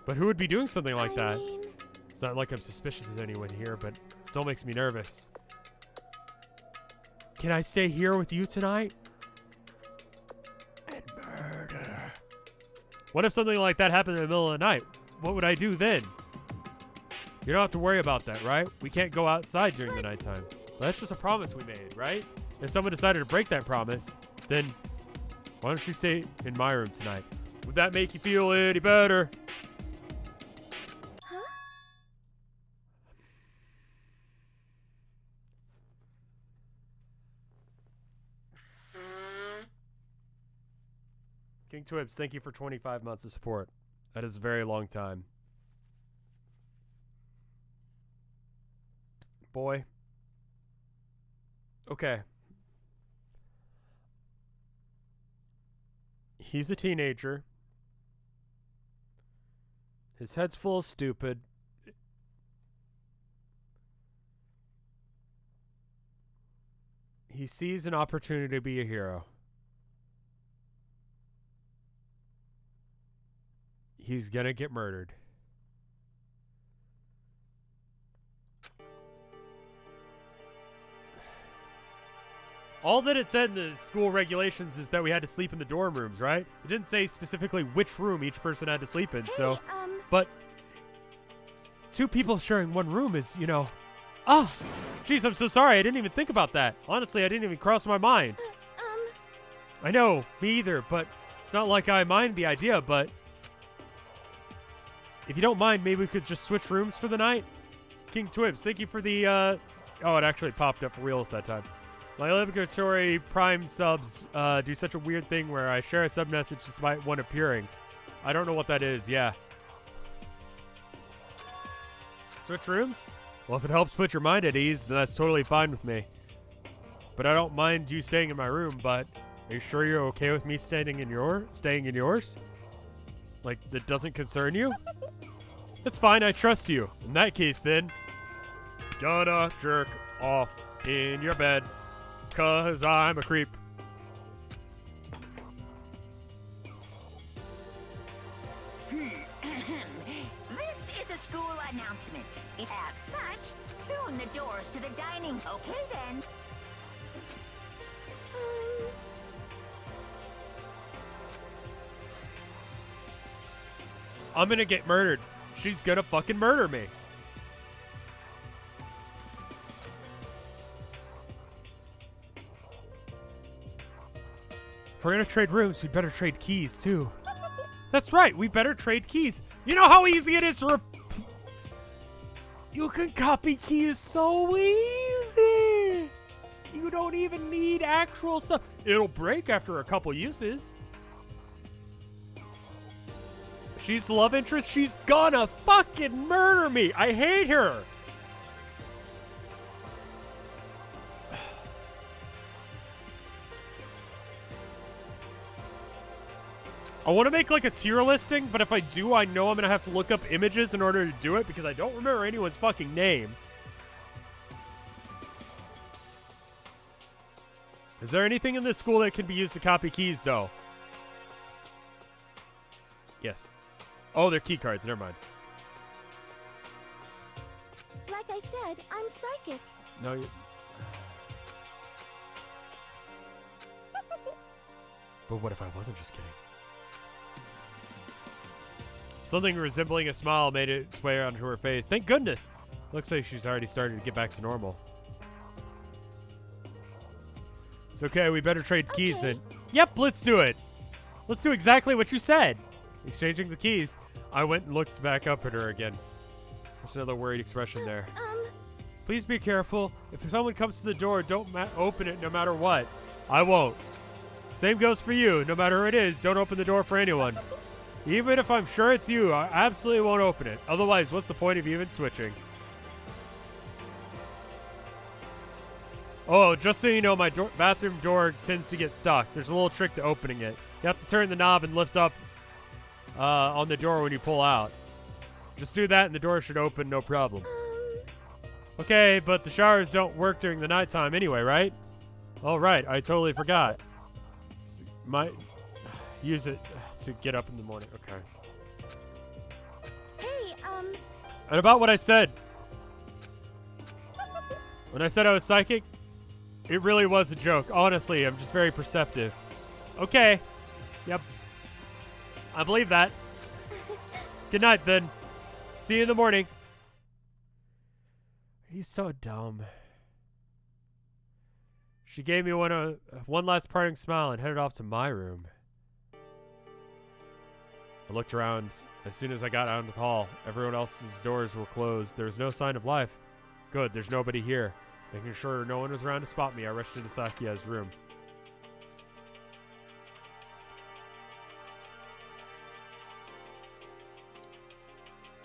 But who would be doing something like that? It's not like I'm suspicious of anyone here, but it still makes me nervous. Can I stay here with you tonight? And murder. What if something like that happened in the middle of the night? What would I do then? You don't have to worry about that, right? We can't go outside during the nighttime. But that's just a promise we made, right? If someone decided to break that promise, then why don't you stay in my room tonight? Would that make you feel any better? Huh? King Twibs, thank you for 25 months of support. That is a very long time. Boy. Okay. He's a teenager. His head's full of stupid. He sees an opportunity to be a hero. He's gonna get murdered. All that it said in the school regulations is that we had to sleep in the dorm rooms, right? It didn't say specifically which room each person had to sleep in, so... But... two people sharing one room is, you know... Ah! Jeez, I'm so sorry. I didn't even think about that. Honestly, I didn't even cross my mind. I know, me either, but... it's not like I mind the idea, but... if you don't mind, maybe we could just switch rooms for the night? King Twibs, thank you for the, Oh, it actually popped up for reals that time. My obligatory Prime subs do such a weird thing where I share a sub message despite one appearing. I don't know what that is, yeah. Switch rooms? Well, if it helps put your mind at ease, then that's totally fine with me. But I don't mind you staying in my room, but are you sure you're okay with me staying in yours? Like, that doesn't concern you? It's fine, I trust you. In that case, then, gonna jerk off in your bed. 'Cause I'm a creep. This is a school announcement. As such, soon the doors to the dining... Okay, then. I'm gonna get murdered. She's gonna fucking murder me. If we're gonna trade rooms, we better trade keys, too. That's right, we better trade keys. You know how easy it is to you can copy keys so easy. You don't even need actual stuff. It'll break after a couple uses. She's the love interest. She's gonna fucking murder me. I hate her. I want to make like a tier listing, but if I do, I know I'm going to have to look up images in order to do it because I don't remember anyone's fucking name. Is there anything in this school that can be used to copy keys, though? Yes. Oh, they're key cards. Never mind. Like I said, I'm psychic. No, you... But what if I wasn't just kidding? Something resembling a smile made its way onto her face. Thank goodness! Looks like she's already started to get back to normal. It's okay, we better trade keys then. Yep, let's do it! Let's do exactly what you said! Exchanging the keys, I went and looked back up at her again. There's another worried expression there. Please be careful. If someone comes to the door, don't open it no matter what. I won't. Same goes for you. No matter who it is, don't open the door for anyone. Even if I'm sure it's you, I absolutely won't open it. Otherwise, what's the point of even switching? Oh, just so you know, my bathroom door tends to get stuck. There's a little trick to opening it. You have to turn the knob and lift up on the door when you pull out. Just do that and the door should open, no problem. Okay, but the showers don't work during the nighttime anyway, right? Oh, right. I totally forgot. Might use it to get up in the morning. Okay. Hey, And about what I said. When I said I was psychic, it really was a joke. Honestly, I'm just very perceptive. Okay. Yep. I believe that. Good night, then. See you in the morning. He's so dumb. She gave me one last parting smile and headed off to my room. I looked around. As soon as I got out into the hall, everyone else's doors were closed. There was no sign of life. Good, there's nobody here. Making sure no one was around to spot me, I rushed into Sakia's room.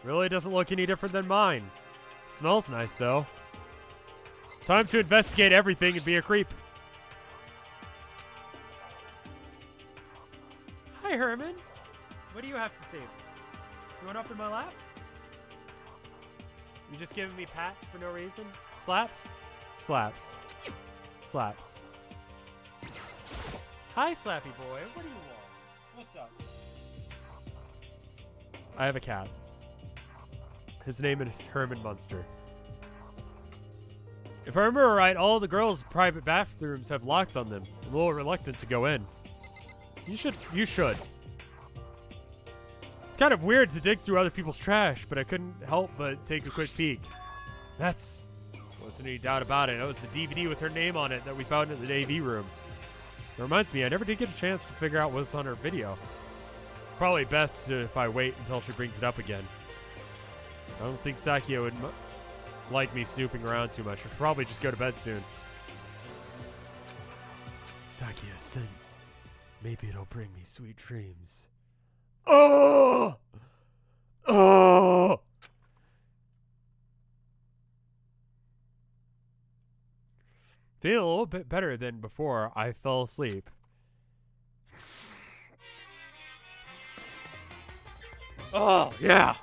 Really doesn't look any different than mine. Smells nice, though. Time to investigate everything and be a creep. Hi, Herman. What do you have to say? You want up in my lap? You just giving me pats for no reason? Slaps? Slaps. Slaps. Hi, Slappy boy. What do you want? What's up? I have a cat. His name is Herman Munster. If I remember right, all the girls' private bathrooms have locks on them. I'm a little reluctant to go in. You should. It's kind of weird to dig through other people's trash, but I couldn't help but take a quick peek. Wasn't any doubt about it. That was the DVD with her name on it that we found in the AV room. It reminds me, I never did get a chance to figure out what's on her video. Probably best if I wait until she brings it up again. I don't think Sakia would like me snooping around too much. I should probably just go to bed soon. Sakia, sing. Maybe it'll bring me sweet dreams. Oh! Oh! Feeling a little bit better than before I fell asleep. Oh, yeah!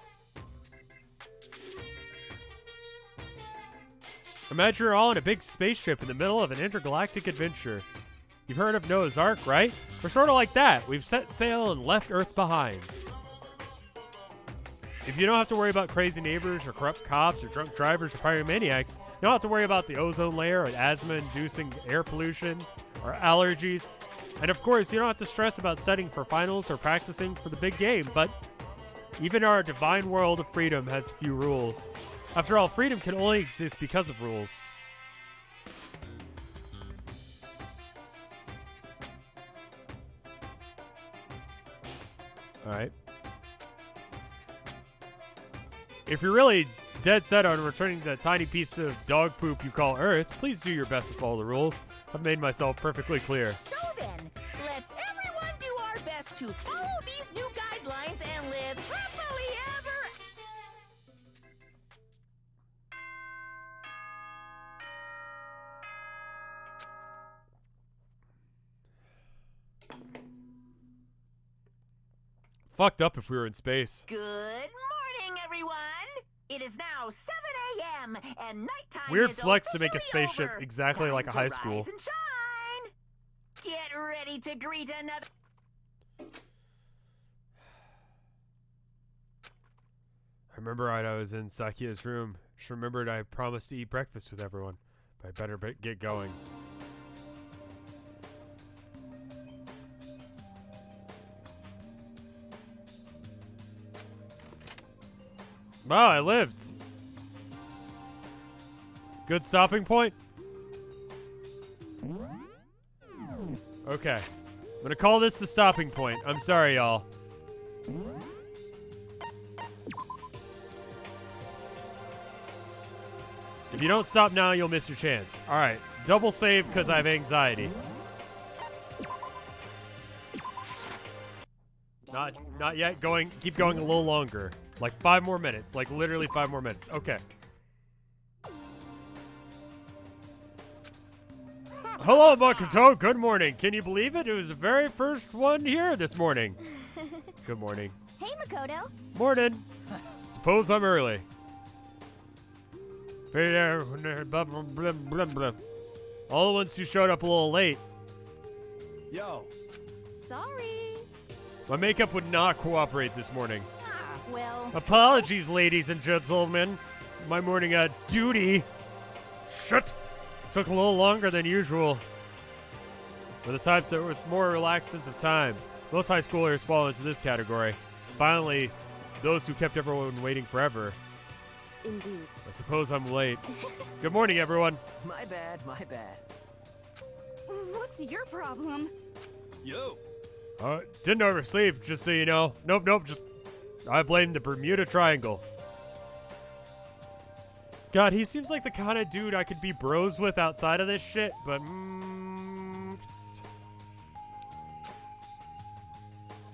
Imagine you're all in a big spaceship in the middle of an intergalactic adventure. You've heard of Noah's Ark, right? We're sort of like that. We've set sail and left Earth behind. If you don't have to worry about crazy neighbors or corrupt cops or drunk drivers or pyromaniacs, you don't have to worry about the ozone layer or asthma-inducing air pollution or allergies. And of course, you don't have to stress about studying for finals or practicing for the big game, but even our divine world of freedom has few rules. After all, freedom can only exist because of rules. Alright. If you're really dead set on returning to that tiny piece of dog poop you call Earth, please do your best to follow the rules. I've made myself perfectly clear. So then, let's everyone do our best to follow these new guidelines and live happily ever. Fucked up if we were in space. Good morning, everyone. It is now 7 a.m. and nighttime Weird is flex to make a officially spaceship over. exactly Time like a to high rise school. and shine. Get ready to greet another. I remember right, I was in Sakia's room. Just remembered I promised to eat breakfast with everyone. But I better get going. Wow, I lived. Good stopping point. Okay. I'm gonna call this the stopping point. I'm sorry, y'all. If you don't stop now, you'll miss your chance. Alright. Double save because I have anxiety. Not yet. Keep going a little longer. Like 5 more minutes. Like literally 5 more minutes. Okay. Hello, Makoto. Good morning. Can you believe it? It was the very first one here this morning. Good morning. Hey, Makoto. Morning. Suppose I'm early. All the ones who showed up a little late. Yo, Sorry. My makeup would not cooperate this morning. Ah, well. Apologies, ladies and gentlemen. My morning duty. Shit. Took a little longer than usual. For the types that were with more relaxed sense of time. Most high schoolers fall into this category. Finally, those who kept everyone waiting forever. Indeed. I suppose I'm late. Good morning, everyone. My bad, my bad. What's your problem? yo. Didn't oversleep, just so you know. Nope, just... I blame the Bermuda Triangle. God, he seems like the kind of dude I could be bros with outside of this shit, but...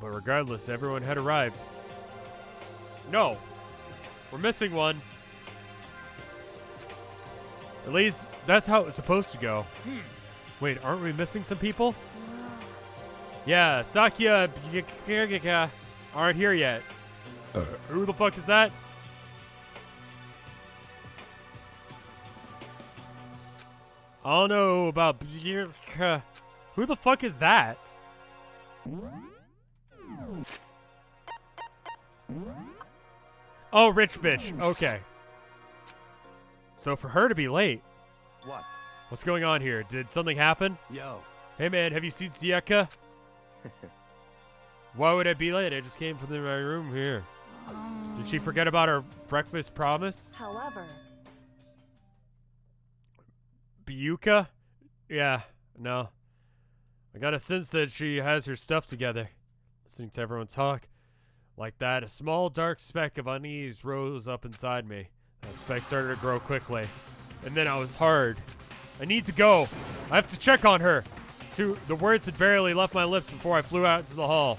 But regardless, everyone had arrived. No. We're missing one. At least, that's how it was supposed to go. Wait, aren't we missing some people? Yeah, Sakya aren't here yet. Who the fuck is that? I don't know about... Who the fuck is that? Oh, rich bitch. Okay. So for her to be late, What? what's going on here? Did something happen? Yo. Hey man, have you seen Siaka? Why would I be late? I just came from my room here. Did she forget about her breakfast promise? However, Biuka? Yeah, no. I got a sense that she has her stuff together. Listening to everyone talk like that, a small dark speck of unease rose up inside me. That speck started to grow quickly. And then I was hard. I need to go. I have to check on her. So the words had barely left my lips before I flew out into the hall.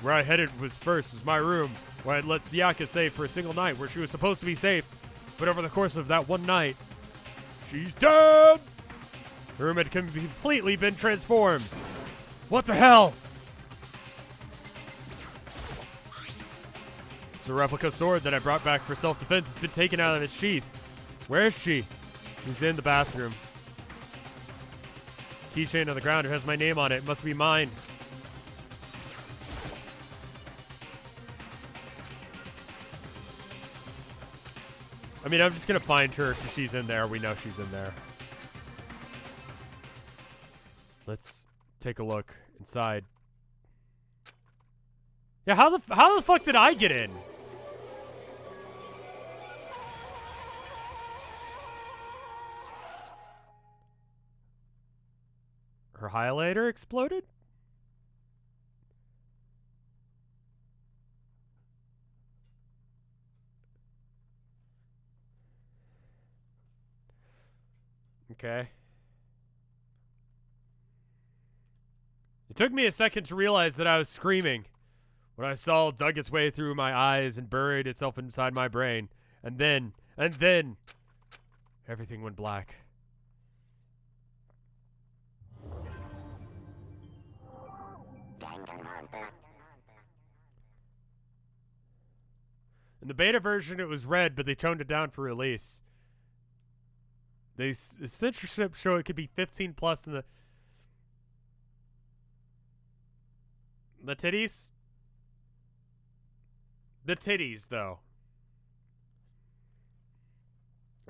Where I headed was my room, where I'd let Siaka stay for a single night, where she was supposed to be safe. But over the course of that one night, she's dead! The room had completely been transformed. What the hell? It's a replica sword that I brought back for self-defense. It's been taken out of its sheath. Where is she? She's in the bathroom. Keychain on the ground. It has my name on it. It must be mine. I mean, I'm just going to find her till she's in there. We know she's in there. Let's take a look inside. Yeah, how the fuck did I get in? Her highlighter exploded? Okay. It took me a second to realize that I was screaming when I saw it dug its way through my eyes and buried itself inside my brain. And then, everything went black. In the beta version, it was red, but they toned it down for release. The censorship show it could be 15 plus in the titties. The titties, though.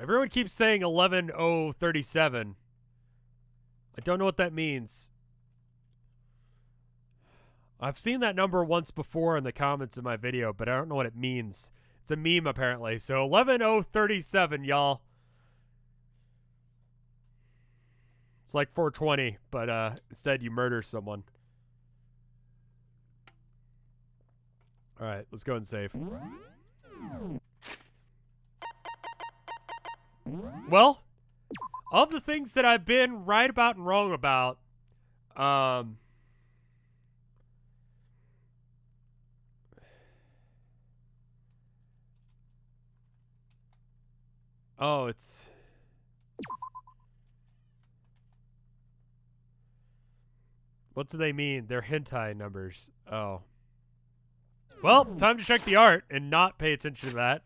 Everyone keeps saying 11:037. I don't know what that means. I've seen that number once before in the comments of my video, but I don't know what it means. It's a meme, apparently. So 11:037, y'all. It's like 420, but instead you murder someone. All right, let's go and save. Well, of the things that I've been right about and wrong about, oh, it's... What do they mean? They're hentai numbers. Oh. Well, time to check the art and not pay attention to that.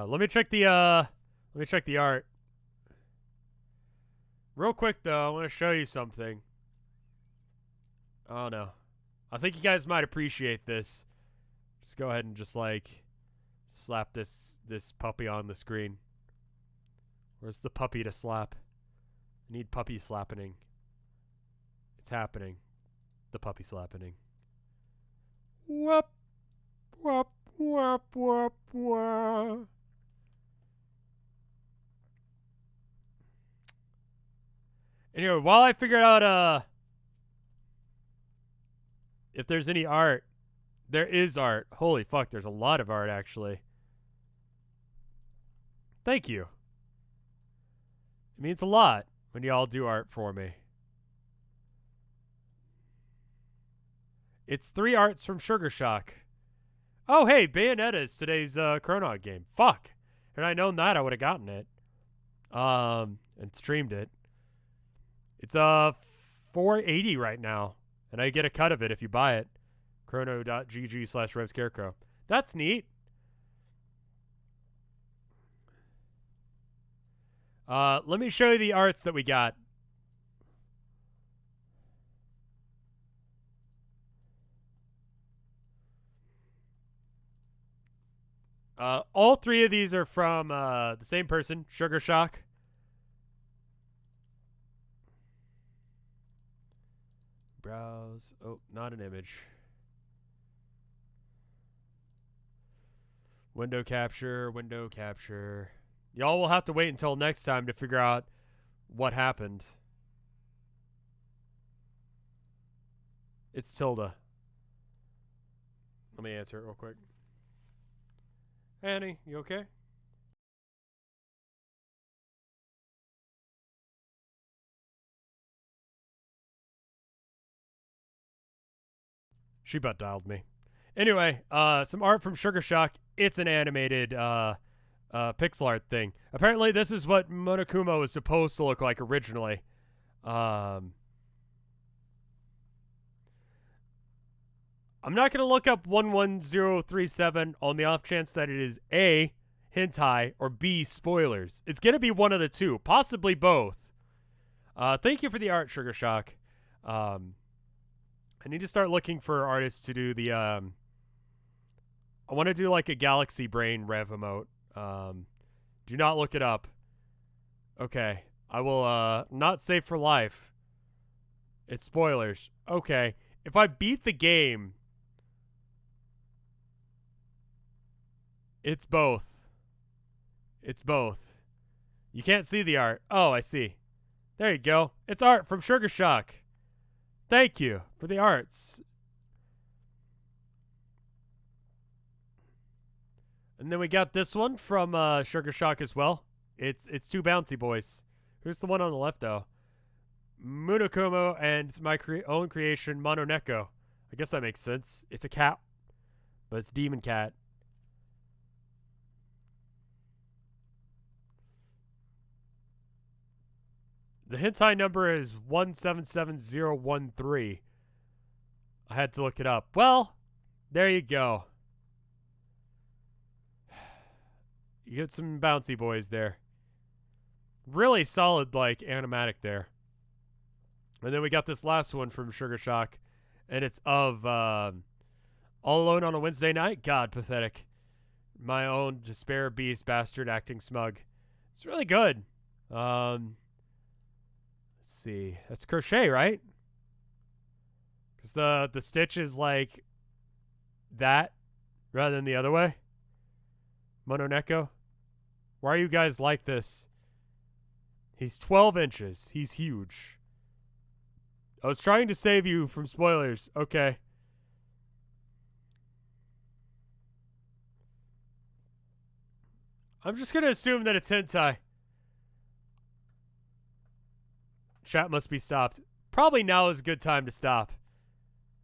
Let me check the art. Real quick though, I want to show you something. Oh no. I think you guys might appreciate this. Just go ahead and just like slap this puppy on the screen. Where's the puppy to slap? I need puppy slappening. It's happening. The puppy slappening. Whoop. Whoop. Whoop. Whoop. Whoop. Anyway, while I figure out if there's any art, there is art. Holy fuck, there's a lot of art actually. Thank you. It means a lot when y'all do art for me. It's 3 arts from Sugar Shock. Oh hey, Bayonetta is today's Chronog game. Fuck. Had I known that, I would have gotten it. And streamed it. It's $4.80 right now, and I get a cut of it if you buy it. chrono.gg/RevScarecrow. That's neat. Let me show you the arts that we got. All 3 of these are from the same person, Sugar Shock. Browse. Oh, not an image. Window capture, window capture. Y'all will have to wait until next time to figure out what happened. It's Tilda. Let me answer it real quick. Annie, you okay? She butt dialed me. Anyway, some art from Sugar Shock. It's an animated pixel art thing. Apparently, this is what Monokuma was supposed to look like originally. I'm not going to look up 11037 on the off chance that it is A, hentai, or B, spoilers. It's going to be one of the two, possibly both. Thank you for the art, Sugar Shock. I need to start looking for artists to do the, I want to do like a Galaxy Brain Rev emote. Do not look it up. Okay. I will, not save for life. It's spoilers. Okay. If I beat the game, it's both. It's both. You can't see the art. Oh, I see. There you go. It's art from Sugar Shock. Thank you for the arts. And then we got this one from Sugar Shock as well. It's 2 bouncy boys. Who's the one on the left though? Munokomo and my own creation Mononeko. I guess that makes sense. It's a cat, but it's demon cat. The hentai number is 177013. I had to look it up. Well, there you go. You get some bouncy boys there. Really solid, like, animatic there. And then we got this last one from Sugar Shock. And it's of All Alone on a Wednesday Night. God, pathetic. My own despair beast bastard acting smug. It's really good. Let's see. That's crochet, right? Because the stitch is like that rather than the other way. Mononeko. Why are you guys like this? He's 12 inches. He's huge. I was trying to save you from spoilers. Okay. I'm just gonna assume that it's hentai. Chat must be stopped. Probably now is a good time to stop.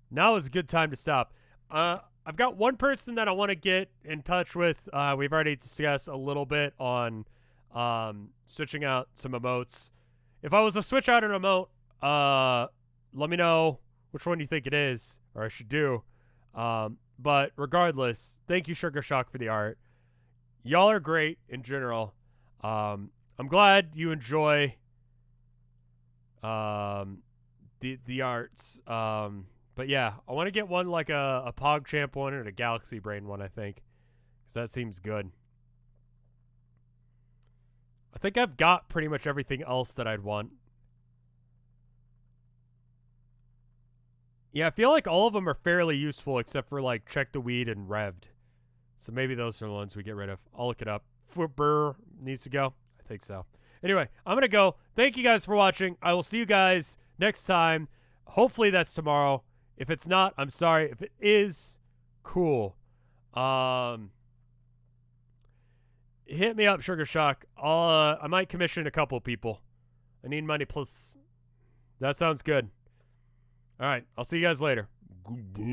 Now is a good time to stop. I've got one person that I want to get in touch with. We've already discussed a little bit on switching out some emotes. If I was to switch out an emote, let me know which one you think it is, or I should do. But regardless, thank you, Sugar Shock, for the art. Y'all are great in general. I'm glad you enjoy the arts. But yeah, I want to get one like a PogChamp one and a Galaxy Brain one, I think, because that seems good. I think I've got pretty much everything else that I'd want. Yeah, I feel like all of them are fairly useful except for like Check the Weed and Rev'd. So maybe those are the ones we get rid of. I'll look it up. Footburr needs to go. I think so. Anyway, I'm going to go. Thank you guys for watching. I will see you guys next time. Hopefully that's tomorrow. If it's not, I'm sorry. If it is, cool. Hit me up, Sugar Shock. I might commission a couple people. I need money plus. That sounds good. All right, I'll see you guys later. Goodbye.